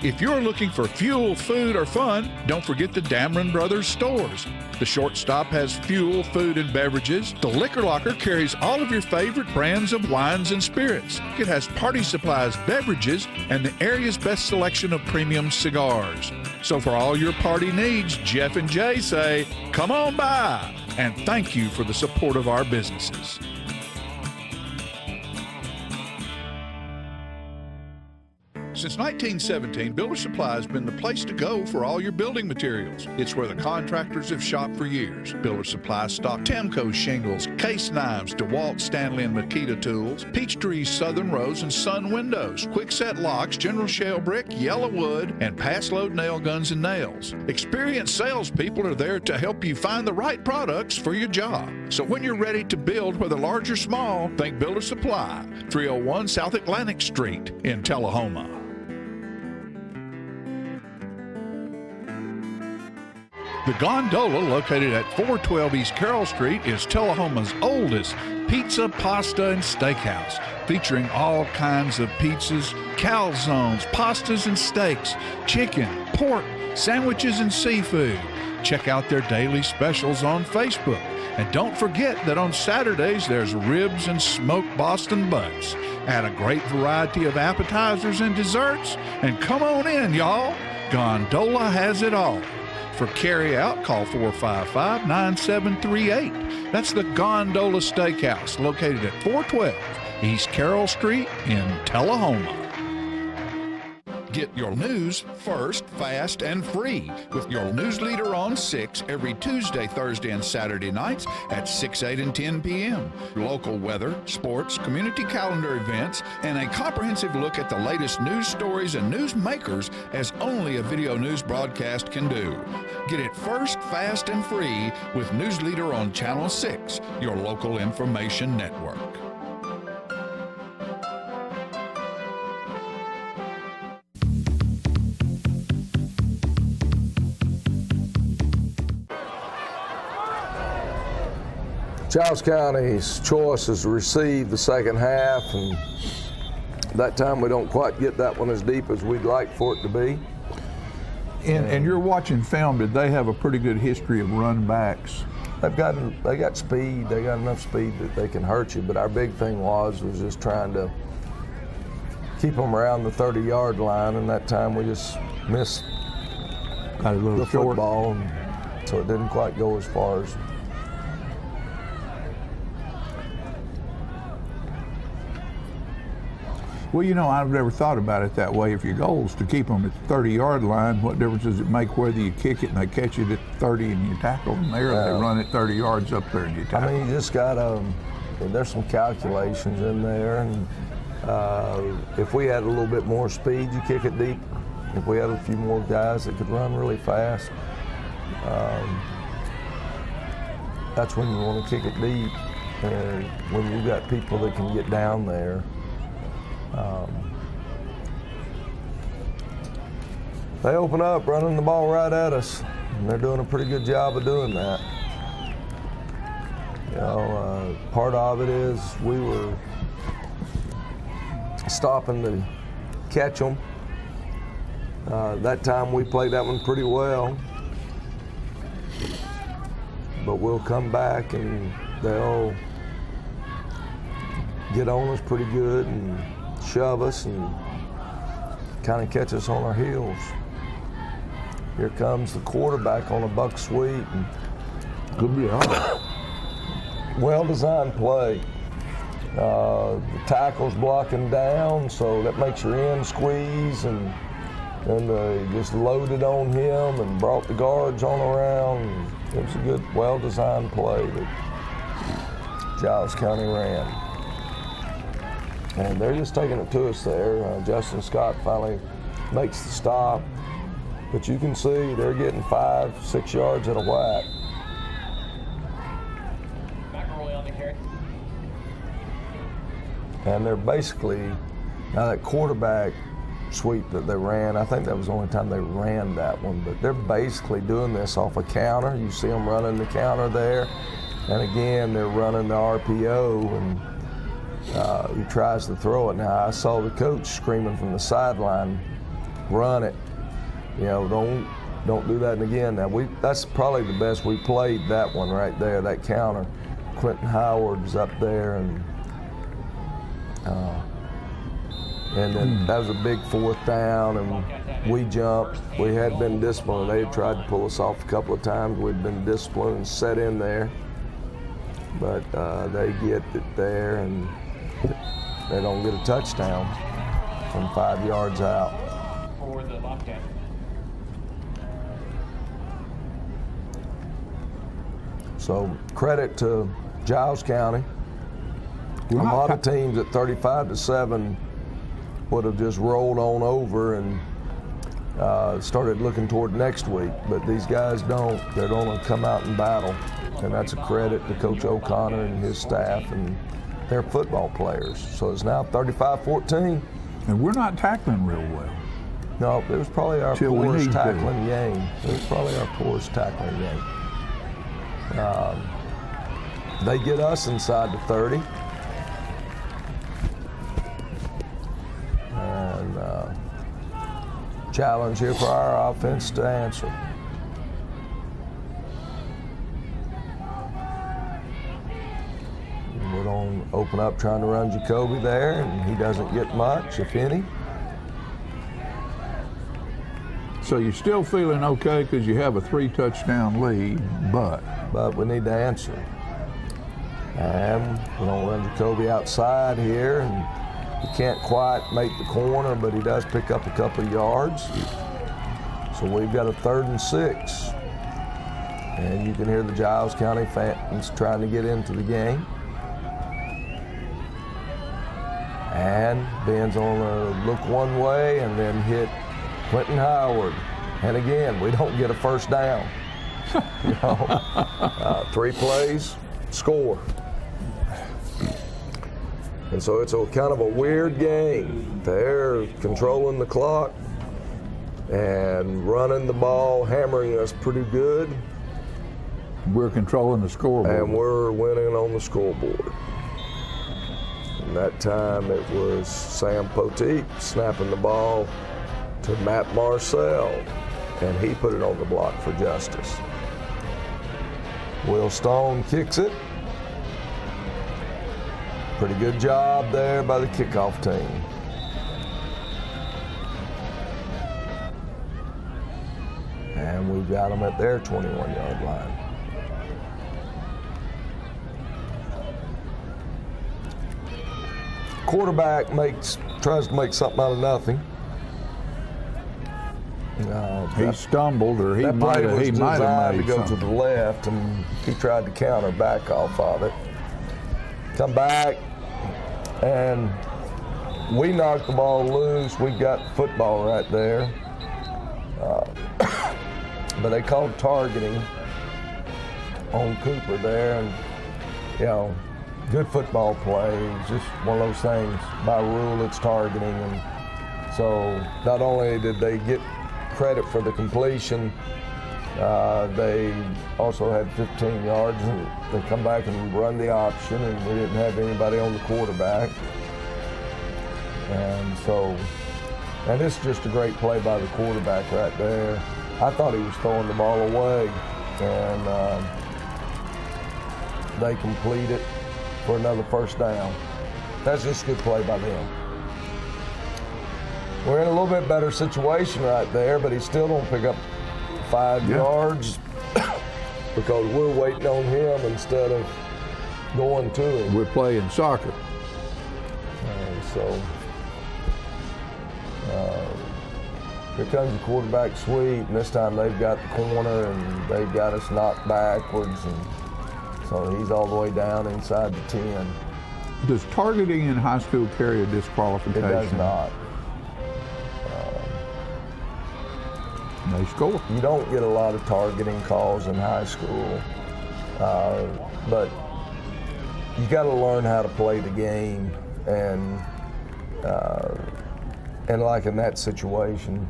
If you're looking for fuel, food, or fun, don't forget the Dameron Brothers stores. The Shortstop has fuel, food, and beverages. The Liquor Locker carries all of your favorite brands of wines and spirits. It has party supplies, beverages, and the area's best selection of premium cigars. So for all your party needs, Jeff and Jay say, come on by, and thank you for the support of our businesses. Since 1917, Builder Supply has been the place to go for all your building materials. It's where the contractors have shopped for years. Builder Supply stock Temco shingles, case knives, DeWalt, Stanley, and Makita tools, Peachtree Southern Rose and Sun windows, quickset locks, General Shale brick, yellow wood, and pass-load nail guns and nails. Experienced salespeople are there to help you find the right products for your job. So when you're ready to build, whether large or small, think Builder Supply, 301 South Atlantic Street in Tullahoma. The Gondola, located at 412 East Carroll Street, is Tullahoma's oldest pizza, pasta, and steakhouse, featuring all kinds of pizzas, calzones, pastas, and steaks, chicken, pork, sandwiches, and seafood. Check out their daily specials on Facebook. And don't forget that on Saturdays, there's ribs and smoked Boston butts. Add a great variety of appetizers and desserts, and come on in, y'all. Gondola has it all. For carry-out, call 455-9738. That's the Gondola Steakhouse, located at 412 East Carroll Street in Tullahoma. Get your news first, fast, and free with your news leader on 6 every Tuesday, Thursday, and Saturday nights at 6, 8, and 10 p.m. Local weather, sports, community calendar events, and a comprehensive look at the latest news stories and news makers as only a video news broadcast can do. Get it first, fast, and free with News Leader on Channel 6, your local information network. Giles County's choice is to receive the second half, and that time we don't quite get that one as deep as we'd like for it to be. And you're watching film, did they have a pretty good history of run backs? They got speed, they got enough speed that they can hurt you, but our big thing was just trying to keep them around the 30-yard line, and that time we just missed the football, and so it didn't quite go as far as. Well, you know, I've never thought about it that way. If your goal is to keep them at the 30-yard line, what difference does it make whether you kick it and they catch it at 30 and you tackle them there, or they run it 30 yards up there and you tackle them? I mean, you just got there's some calculations in there, and if we had a little bit more speed, you kick it deep. If we had a few more guys that could run really fast, that's when you want to kick it deep. And when you've got people that can get down there, they open up running the ball right at us, and they're doing a pretty good job of doing that. You know, part of it is we were stopping to catch them. That time we played that one pretty well, but we'll come back and they'll get on us pretty good and shove us and kind of catch us on our heels. Here comes the quarterback on a buck sweep, and Could be hard. well-designed play. The tackle's blocking down, so that makes your end squeeze, and they just loaded on him and brought the guards on around. It was a good, well-designed play that Giles County ran. And they're just taking it to us there. Justin Scott finally makes the stop. But you can see they're getting 5-6 yards at a whack. And they're basically, now that quarterback sweep that they ran, I think that was the only time they ran that one, but they're basically doing this off a counter. You see them running the counter there. And again, they're running the RPO, and he tries to throw it. Now, I saw the coach screaming from the sideline, run it. You know, don't do that again. Now, that's probably the best we played, that one right there, that counter. Quentin Howard's up there, and then that was a big 4th down, and we jumped. We had been disciplined. They had tried to pull us off a couple of times. We'd been disciplined and set in there. But they get it there, and they don't get a touchdown from 5 yards out. For the Bobcat. So credit to Giles County. A lot of teams at 35-7 would have just rolled on over and started looking toward next week, but these guys don't. They're going to come out and battle, and that's a credit to Coach O'Connor and his staff and their football players. So it's now 35-14. And we're not tackling real well. No, it was probably our poorest tackling game. It was probably our poorest tackling game. They get us inside the 30. And challenge here for our offense to answer. We're going to open up trying to run Jacoby there, and he doesn't get much, if any. So you're still feeling okay because you have a 3-touchdown lead, but we need to answer. And we're going to run Jacoby outside here, and he can't quite make the corner, but he does pick up a couple of yards. So we've got a 3rd and 6. And you can hear the Giles County fans trying to get into the game. And Ben's on a look one way and then hit Quentin Howard. And again, we don't get a first down. 3 plays, score. And so it's a kind of a weird game. They're controlling the clock and running the ball, hammering us pretty good. We're controlling the scoreboard. And we're winning on the scoreboard. And that time it was Sam Poteet snapping the ball to Matt Marcel, and he put it on the block for justice. Will Stone kicks it. Pretty good job there by the kickoff team. And we've got them at their 21-yard line. Quarterback tries to make something out of nothing. He stumbled, or he might have made to go something. to the left, and he tried to counter back off of it. Come back, and we knocked the ball loose. We got football right there. But they called targeting on Cooper there, and good football play. It's just one of those things. By rule, it's targeting, and so not only did they get credit for the completion, they also had 15 yards, and they come back and run the option, and we didn't have anybody on the quarterback. And it's just a great play by the quarterback right there. I thought he was throwing the ball away, and they complete it for another first down. That's just a good play by them. We're in a little bit better situation right there, but he still don't pick up 5 yards because we're waiting on him instead of going to him. We're playing soccer. And so here comes the quarterback sweep, and this time they've got the corner, and they've got us knocked backwards, and so he's all the way down inside the 10. Does targeting in high school carry a disqualification? It does not. They score. You don't get a lot of targeting calls in high school, but you got to learn how to play the game, and like in that situation,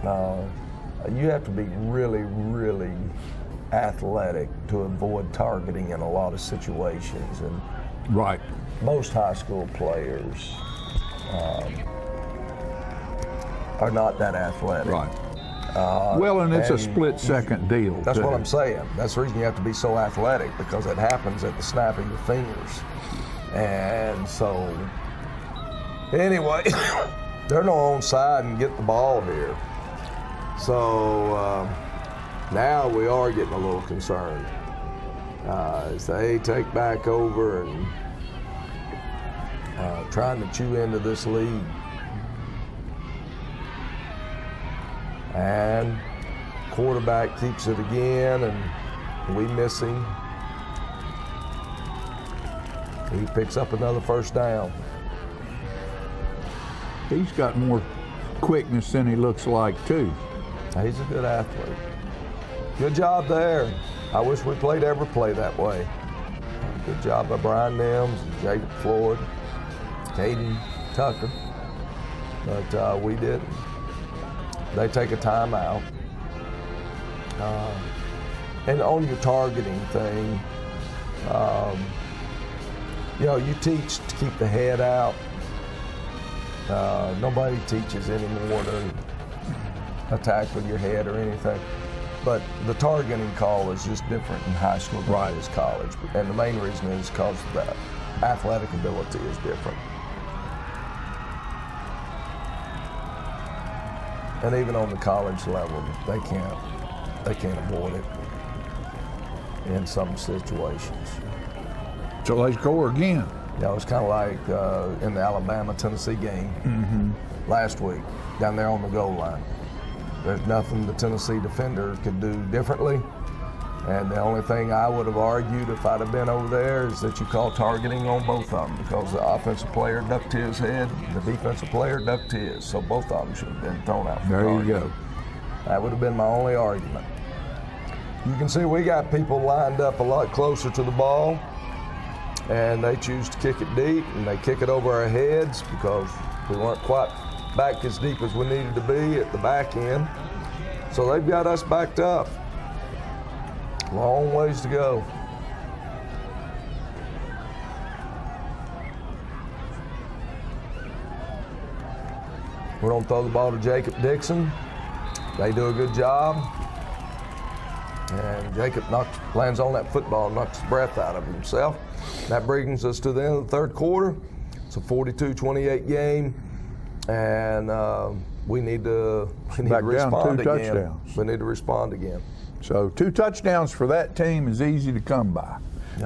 you have to be really, really athletic to avoid targeting in a lot of situations. And Right. most high school players are not that athletic. Right. Well, and it's a split-second deal. That's too. what I'm saying. That's the reason you have to be so athletic, because it happens at the snap of your fingers. And so, anyway, they're no onside and get the ball here. So now we are getting a little concerned as they take back over and trying to chew into this lead. And quarterback keeps it again, and we miss him. He picks up another first down. He's got more quickness than he looks like, too. He's a good athlete. Good job there. I wish we ever played that way. Good job by Brian Nims, Jacob Floyd, Caden Tucker, but we didn't. They take a timeout. And on your targeting thing, you teach to keep the head out. Nobody teaches anymore to attack with your head or anything. But the targeting call is just different in high school than it is college. And the main reason is because the athletic ability is different. And even on the college level, they can't avoid it in some situations. So they score again. Yeah, it was kind of like in the Alabama-Tennessee game last week, down there on the goal line. There's nothing the Tennessee defender could do differently. And the only thing I would have argued if I'd have been over there is that you call targeting on both of them, because the offensive player ducked his head, the defensive player ducked his. So both of them should have been thrown out for There you targeting. go. That would have been my only argument. You can see we got people lined up a lot closer to the ball, and they choose to kick it deep, and they kick it over our heads because we weren't quite back as deep as we needed to be at the back end. So they've got us backed up. Long ways to go. We're going to throw the ball to Jacob Dixon. They do a good job. And Jacob lands on that football and knocks the breath out of himself. That brings us to the end of the third quarter. It's a 42-28 game. And we need to respond again. Touchdowns. We need to respond again. So 2 touchdowns for that team is easy to come by,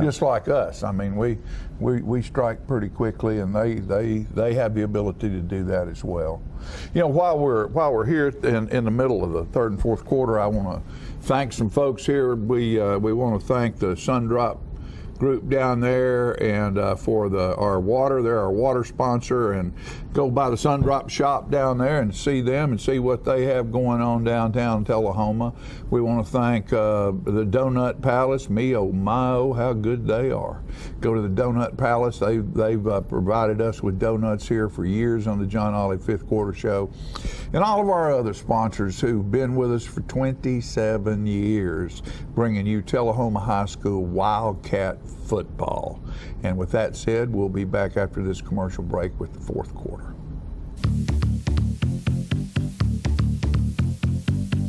just like us. I mean, we strike pretty quickly, and they have the ability to do that as well. You know, while we're here in the middle of the third and fourth quarter, I want to thank some folks here. We want to thank the Sundrop group down there, and for our water. They're our water sponsor, and go by the Sundrop shop down there and see them and see what they have going on downtown Tullahoma. We want to thank the Donut Palace. Me, oh my, oh, how good they are. Go to the Donut Palace. They've provided us with donuts here for years on the John Ollie Fifth Quarter Show. And all of our other sponsors who've been with us for 27 years, bringing you Tullahoma High School Wildcat football. And with that said, we'll be back after this commercial break with the fourth quarter.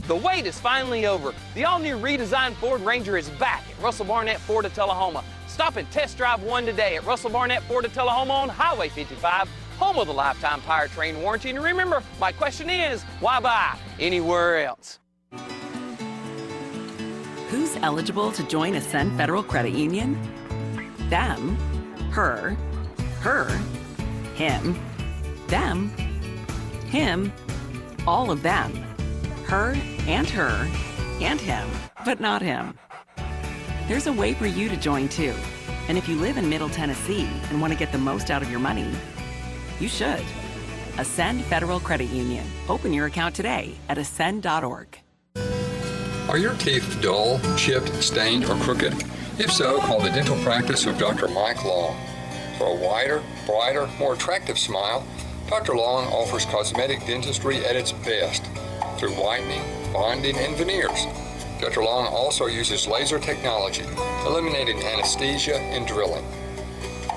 The wait is finally over. The all-new redesigned Ford Ranger is back at Russell Barnett Ford of Tullahoma. Stop and test drive one today at Russell Barnett Ford of Tullahoma on Highway 55, home of the lifetime powertrain warranty. And remember, my question is, why buy anywhere else? Who's eligible to join Ascend Federal Credit Union? Them, her, him, them, him, all of them. Her, and him, but not him. There's a way for you to join too. And if you live in Middle Tennessee and want to get the most out of your money, you should. Ascend Federal Credit Union. Open your account today at ascend.org. Are your teeth dull, chipped, stained, or crooked? If so, call the dental practice of Dr. Mike Long. For a wider, brighter, more attractive smile, Dr. Long offers cosmetic dentistry at its best through whitening, bonding, and veneers. Dr. Long also uses laser technology, eliminating anesthesia and drilling.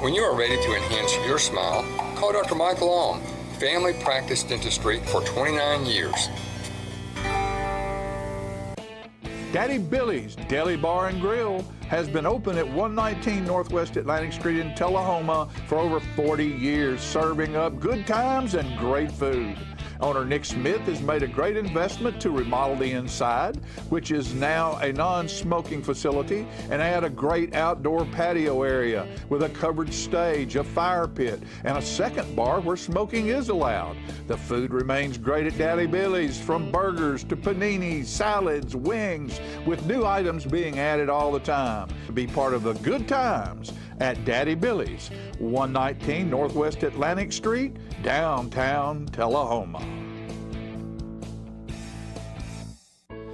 When you are ready to enhance your smile, call Dr. Mike Long, family practice dentistry for 29 years. Daddy Billy's Deli Bar and Grill has been open at 119 Northwest Atlantic Street in Tullahoma for over 40 years, serving up good times and great food. Owner Nick Smith has made a great investment to remodel the inside, which is now a non-smoking facility, and add a great outdoor patio area with a covered stage, a fire pit, and a second bar where smoking is allowed. The food remains great at Daddy Billy's, from burgers to paninis, salads, wings, with new items being added all the time. To be part of the good times at Daddy Billy's, 119 Northwest Atlantic Street, downtown Tullahoma.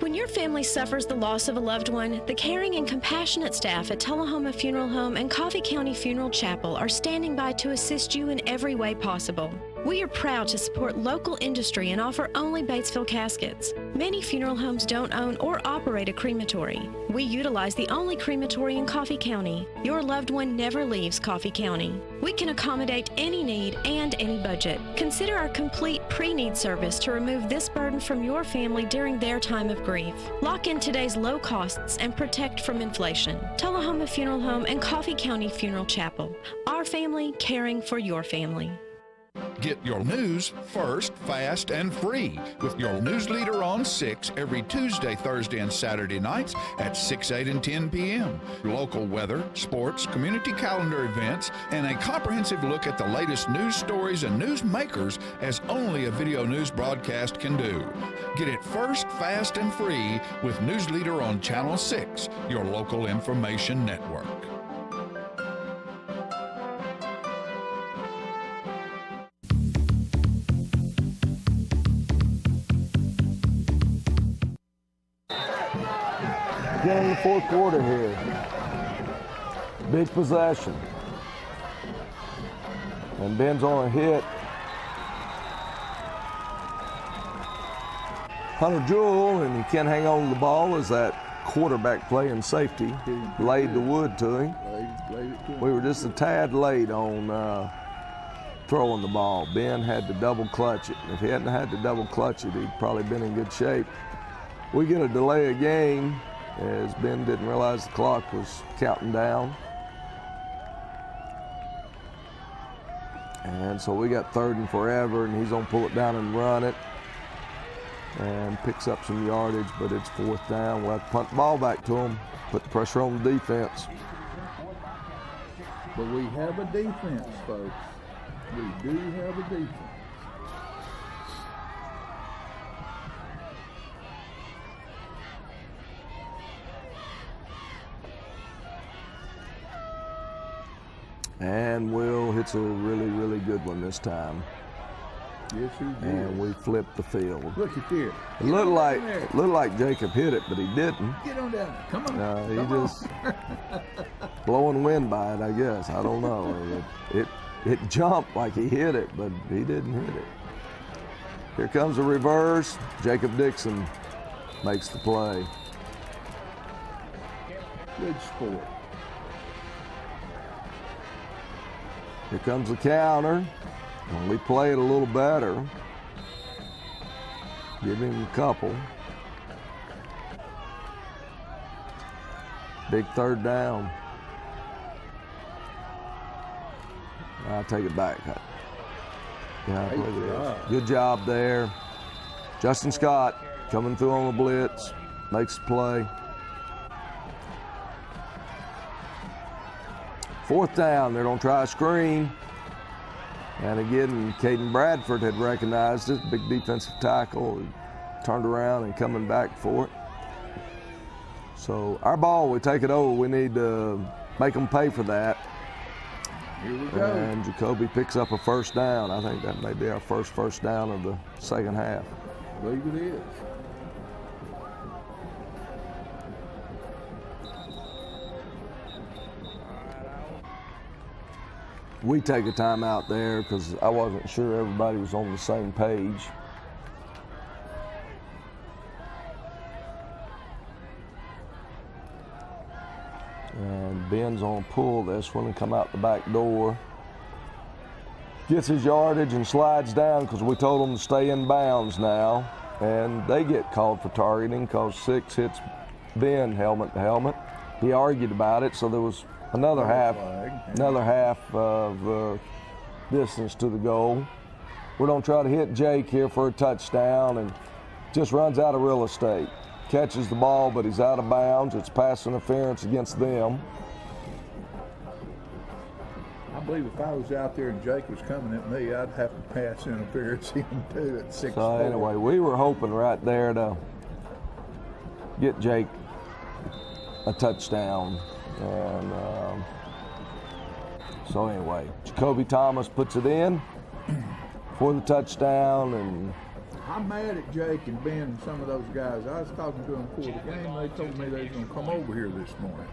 When your family suffers the loss of a loved one, the caring and compassionate staff at Tullahoma Funeral Home and Coffee County Funeral Chapel are standing by to assist you in every way possible. We are proud to support local industry and offer only Batesville caskets. Many funeral homes don't own or operate a crematory. We utilize the only crematory in Coffee County. Your loved one never leaves Coffee County. We can accommodate any need and any budget. Consider our complete pre-need service to remove this burden from your family during their time of grief. Lock in today's low costs and protect from inflation. Tullahoma Funeral Home and Coffee County Funeral Chapel. Our family caring for your family. Get your news first, fast, and free with your news leader on 6 every Tuesday, Thursday, and Saturday nights at 6, 8, and 10 p.m. Local weather, sports, community calendar events, and a comprehensive look at the latest news stories and news makers as only a video news broadcast can do. Get it first, fast, and free with News Leader on Channel 6, your local information network. Beginning the fourth quarter here. Big possession. And Ben's on a hit. Hunter Jewell, and he can't hang on to the ball as that quarterback playing safety laid the wood to him. We were just a tad late on throwing the ball. Ben had to double clutch it. If he hadn't had to double clutch it, he'd probably been in good shape. We get a delay of game as Ben didn't realize the clock was counting down. And so we got 3rd and forever, and he's gonna pull it down and run it. And picks up some yardage, but it's 4th down. We'll have to punt the ball back to him, put the pressure on the defense. But we have a defense, folks. We do have a defense. And Will hits a really, really good one this time. Yes, he did. And we flipped the field. Look at here. It looked like Jacob hit it, but he didn't. Get on down there. Come on. He just blowing wind by it, I guess. I don't know. It jumped like he hit it, but he didn't hit it. Here comes a reverse. Jacob Dixon makes the play. Good sport. Here comes the counter. And we play it a little better. Give him a couple. Big 3rd down. I'll take it back. Yeah, look at this. Good job there. Justin Scott coming through on the blitz. Makes the play. 4th down, they're going to try a screen. And again, Caden Bradford had recognized it, big defensive tackle, turned around and coming back for it. So our ball, we take it over. We need to make them pay for that. Here we go. And Jacoby picks up a first down. I think that may be our first down of the second half. I believe it is. We take a timeout there because I wasn't sure everybody was on the same page. And Ben's on a pull this one and come out the back door. Gets his yardage and slides down because we told him to stay in bounds now. And they get called for targeting because 6 hits Ben helmet to helmet. He argued about it, so there was another half of distance to the goal. We're going to try to hit Jake here for a touchdown and just runs out of real estate. Catches the ball, but he's out of bounds. It's pass interference against them. I believe if I was out there and Jake was coming at me, I'd have to pass interference him too at 6'4". So anyway, we were hoping right there to get Jake a touchdown. And so anyway, Jacoby Thomas puts it in for the touchdown. And I'm mad at Jake and Ben and some of those guys. I was talking to them before the game. They told me they was going to come over here this morning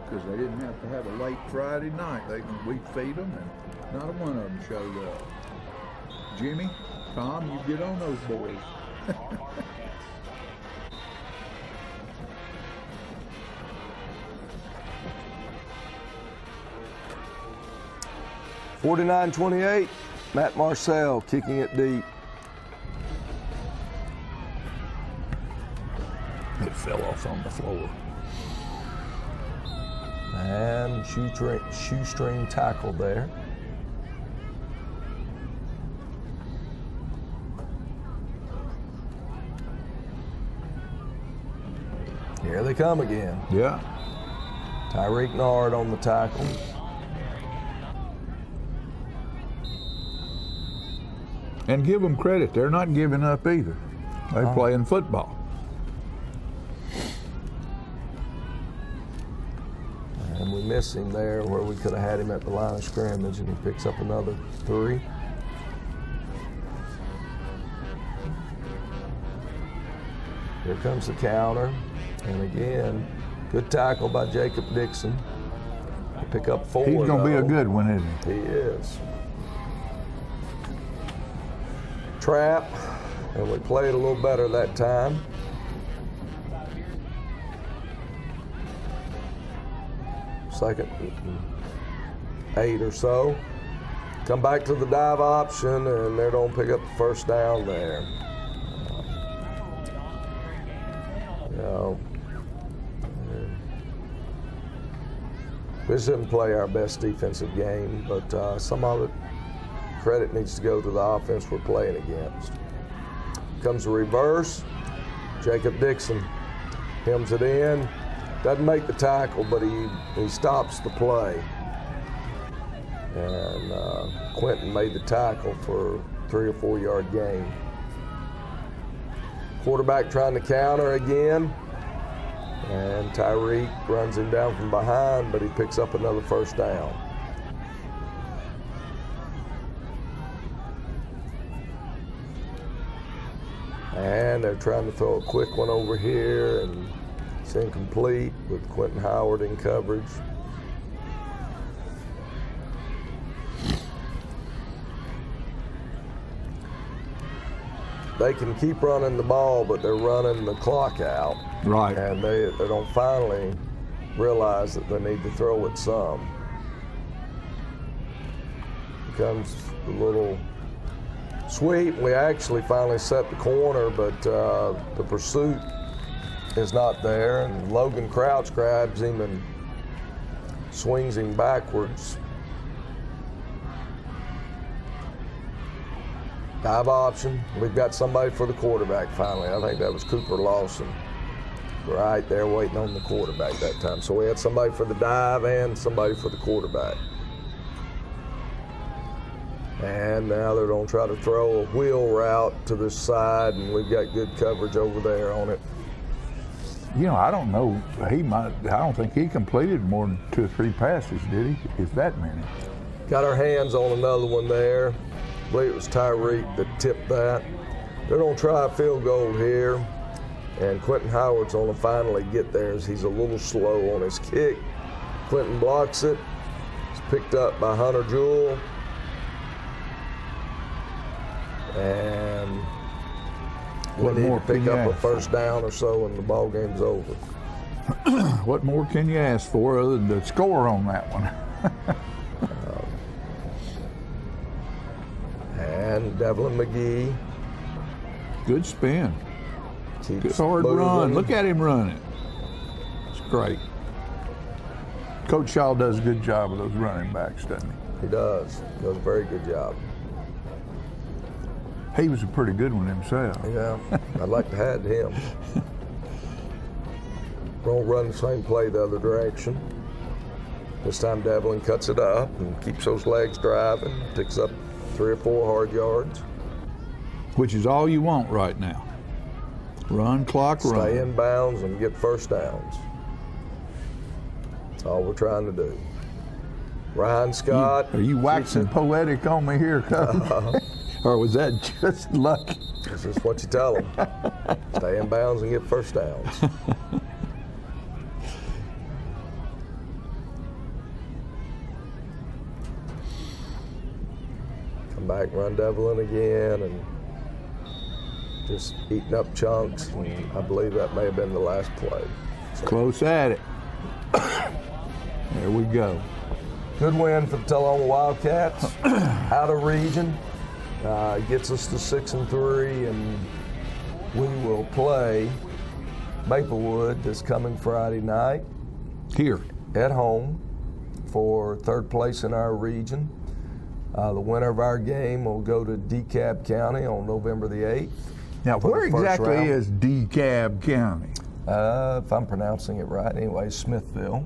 because they didn't have to have a late Friday night. We'd feed them, and not a one of them showed up. Jimmy, Tom, you get on those boys. (49-28), Matt Marcel kicking it deep. It fell off on the floor. And shoestring tackle there. Here they come again. Yeah. Tyreek Nard on the tackle. And give them credit. They're not giving up either. They're playing football. And we miss him there where we could have had him at the line of scrimmage, and he picks up another 3. Here comes the counter. And again, good tackle by Jacob Dixon. To pick up 4. He's going to be a good one, isn't he? He is. Trap, and we played a little better that time. Second 8 or so. Come back to the dive option, and they don't pick up the first down there. This didn't play our best defensive game, but some of it, credit needs to go to the offense we're playing against. Comes a reverse. Jacob Dixon hems it in. Doesn't make the tackle, but he stops the play. And Quentin made the tackle for a 3 or 4 yard gain. Quarterback trying to counter again. And Tyreek runs him down from behind, but he picks up another first down. And they're trying to throw a quick one over here, and it's incomplete with Quentin Howard in coverage. They can keep running the ball, but they're running the clock out. Right. And they don't finally realize that they need to throw it some. Comes the little sweep. We actually finally set the corner, but the pursuit is not there. And Logan Crouch grabs him and swings him backwards. Dive option. We've got somebody for the quarterback finally. I think that was Cooper Lawson. Right there waiting on the quarterback that time. So we had somebody for the dive and somebody for the quarterback. And now they're going to try to throw a wheel route to this side, and we've got good coverage over there on it. You know, I don't know. I don't think he completed more than 2 or 3 passes, did he? If that many. Got our hands on another one there. I believe it was Tyreek that tipped that. They're going to try a field goal here, and Quentin Howard's going to finally get there as he's a little slow on his kick. Quentin blocks it. It's picked up by Hunter Jewell. And we need to pick up a first down or so and the ball game's over. What more can you ask for other than the score on that one? And Devlin McGee. Good spin. Keeps Good hard moving. run. Look at him running. It's great. Coach Shaw does a good job with those running backs, doesn't he? He does. He does a very good job. He was a pretty good one himself. Yeah, I'd like to have had him. Won't run the same play the other direction. This time Devlin cuts it up and keeps those legs driving, picks up 3 or 4 hard yards. Which is all you want right now. Run, clock, run. Stay in bounds and get first downs. That's all we're trying to do. Ryan Scott. Are you waxing poetic on me here, Coach? Or was that just luck? This is what you tell them. Stay in bounds and get first downs. Come back, run Devlin again, and just eating up chunks. And I believe that may have been the last play. So. Close at it. There we go. Good win for the Tullahoma Wildcats. Out of region. Gets us to 6-3, and we will play Maplewood this coming Friday night. Here. At home for 3rd place in our region. The winner of our game will go to DeKalb County on November the 8th. Now, where exactly is DeKalb County? If I'm pronouncing it right, anyway, Smithville.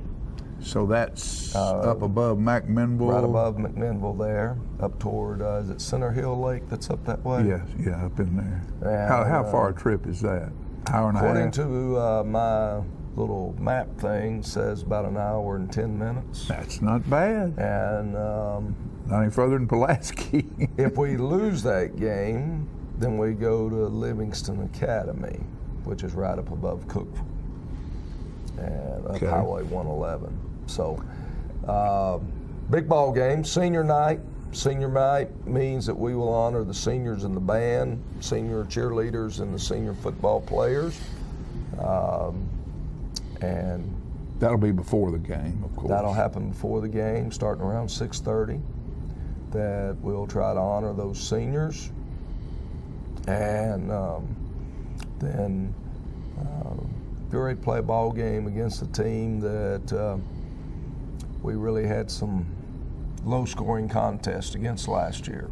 So that's up above McMinnville? Right above McMinnville there, up toward, is it Center Hill Lake that's up that way? Yes, yeah, up in there. And, how far a trip is that? Hour and a half? According to my little map thing, says about an hour and 10 minutes. That's not bad. And not any further than Pulaski. If we lose that game, then we go to Livingston Academy, which is right up above Cookville and up Highway 111. So, big ball game, senior night. Senior night means that we will honor the seniors in the band, senior cheerleaders, and the senior football players. And that'll be before the game, of course. That'll happen before the game, starting around 6:30. That we'll try to honor those seniors, and then get ready to play a ball game against a team that we really had some low-scoring contest against last year,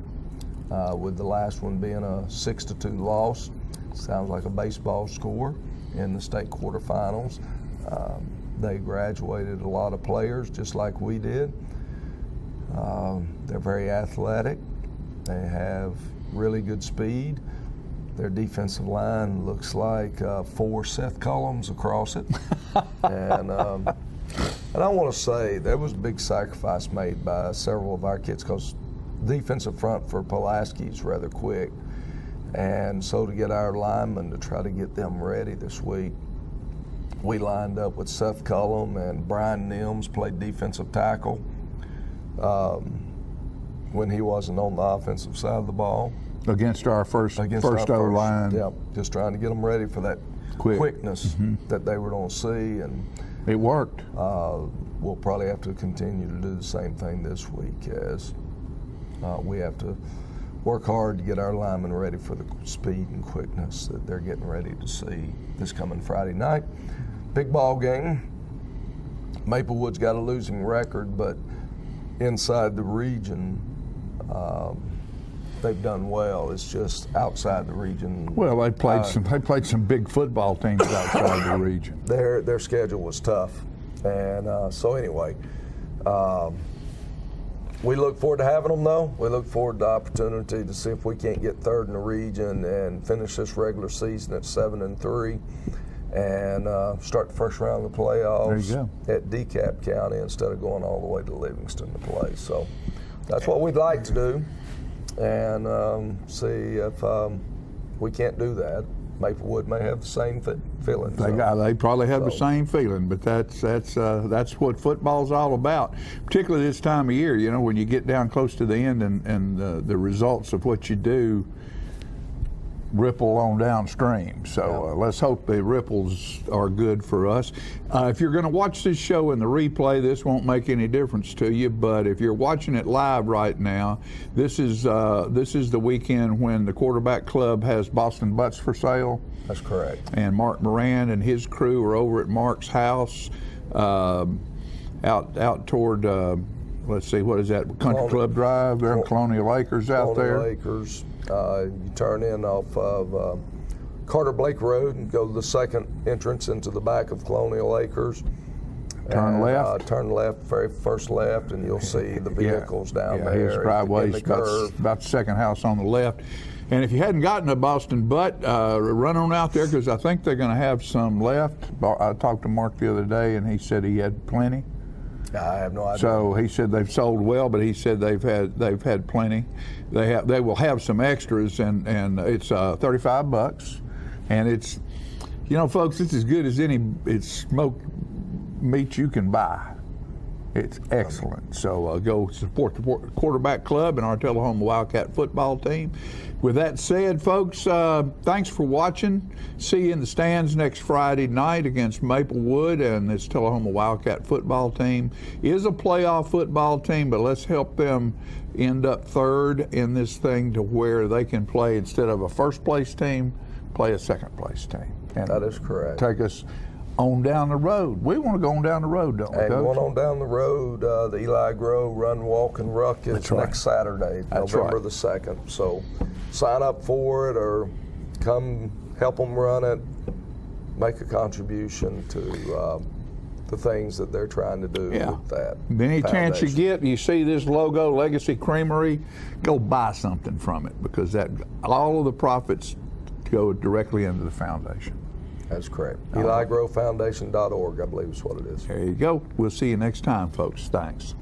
with the last one being a 6-2 loss. Sounds like a baseball score in the state quarterfinals. They graduated a lot of players just like we did. They're very athletic. They have really good speed. Their defensive line looks like 4 Seth columns across it. And I want to say there was a big sacrifice made by several of our kids because defensive front for Pulaski is rather quick. And so to get our linemen to try to get them ready this week, we lined up with Seth Cullum and Brian Nims played defensive tackle when he wasn't on the offensive side of the ball. Against our first O-line. Yep, just trying to get them ready for that quickness that they were going to see. And it worked. We'll probably have to continue to do the same thing this week as we have to work hard to get our linemen ready for the speed and quickness that they're getting ready to see this coming Friday night. Big ball game. Maplewood's got a losing record, but inside the region, they've done well. It's just outside the region. Well, they played some big football teams outside the region. Their schedule was tough, and so anyway, we look forward to having them. Though we look forward to the opportunity to see if we can't get 3rd in the region and finish this regular season at 7-3, and start the first round of the playoffs at DeKalb County instead of going all the way to Livingston to play. So. That's what we'd like to do, and see if we can't do that. Maplewood may have the same feeling. They probably have the same feeling, but that's what football's all about. Particularly this time of year, you know, when you get down close to the end and the results of what you do ripple on downstream. So let's hope the ripples are good for us. If you're going to watch this show in the replay, this won't make any difference to you. But if you're watching it live right now, this is the weekend when the Quarterback Club has Boston Butts for sale. That's correct. And Mark Moran and his crew are over at Mark's house, out toward. Let's see, what is that? Country Club Drive. They're in Colonial Acres out there. Colonial Acres. You turn in off of Carter Blake Road and go to the second entrance into the back of Colonial Acres. Turn left. Turn left, very first left, and you'll see the vehicles down there. His driveway's about the second house on the left. And if you hadn't gotten a Boston Butt, run on out there because I think they're going to have some left. I talked to Mark the other day, and he said he had plenty. I have no idea. So he said they've sold well, but he said they've had plenty. They will have some extras, and it's $35, and it's, you know, folks, it's as good as any smoked meat you can buy. It's excellent. So go support the Quarterback Club and our Tullahoma Wildcat football team. With that said, folks, thanks for watching. See you in the stands next Friday night against Maplewood, and this Tullahoma Wildcat football team is a playoff football team, but let's help them end up third in this thing to where they can play, instead of a first-place team, play a second-place team. And that is correct. Take us on down the road. We want to go on down the road, don't we, And Coach? going on down the road, the Eli Grove Run, Walk, and Ruck is next Saturday, November the 2nd. So sign up for it or come help them run it, make a contribution to the things that they're trying to do with that. Any chance you get, you see this logo, Legacy Creamery, go buy something from it, because all of the profits go directly into the foundation. That's correct. EliGroveFoundation.org, I believe is what it is. There you go. We'll see you next time, folks. Thanks.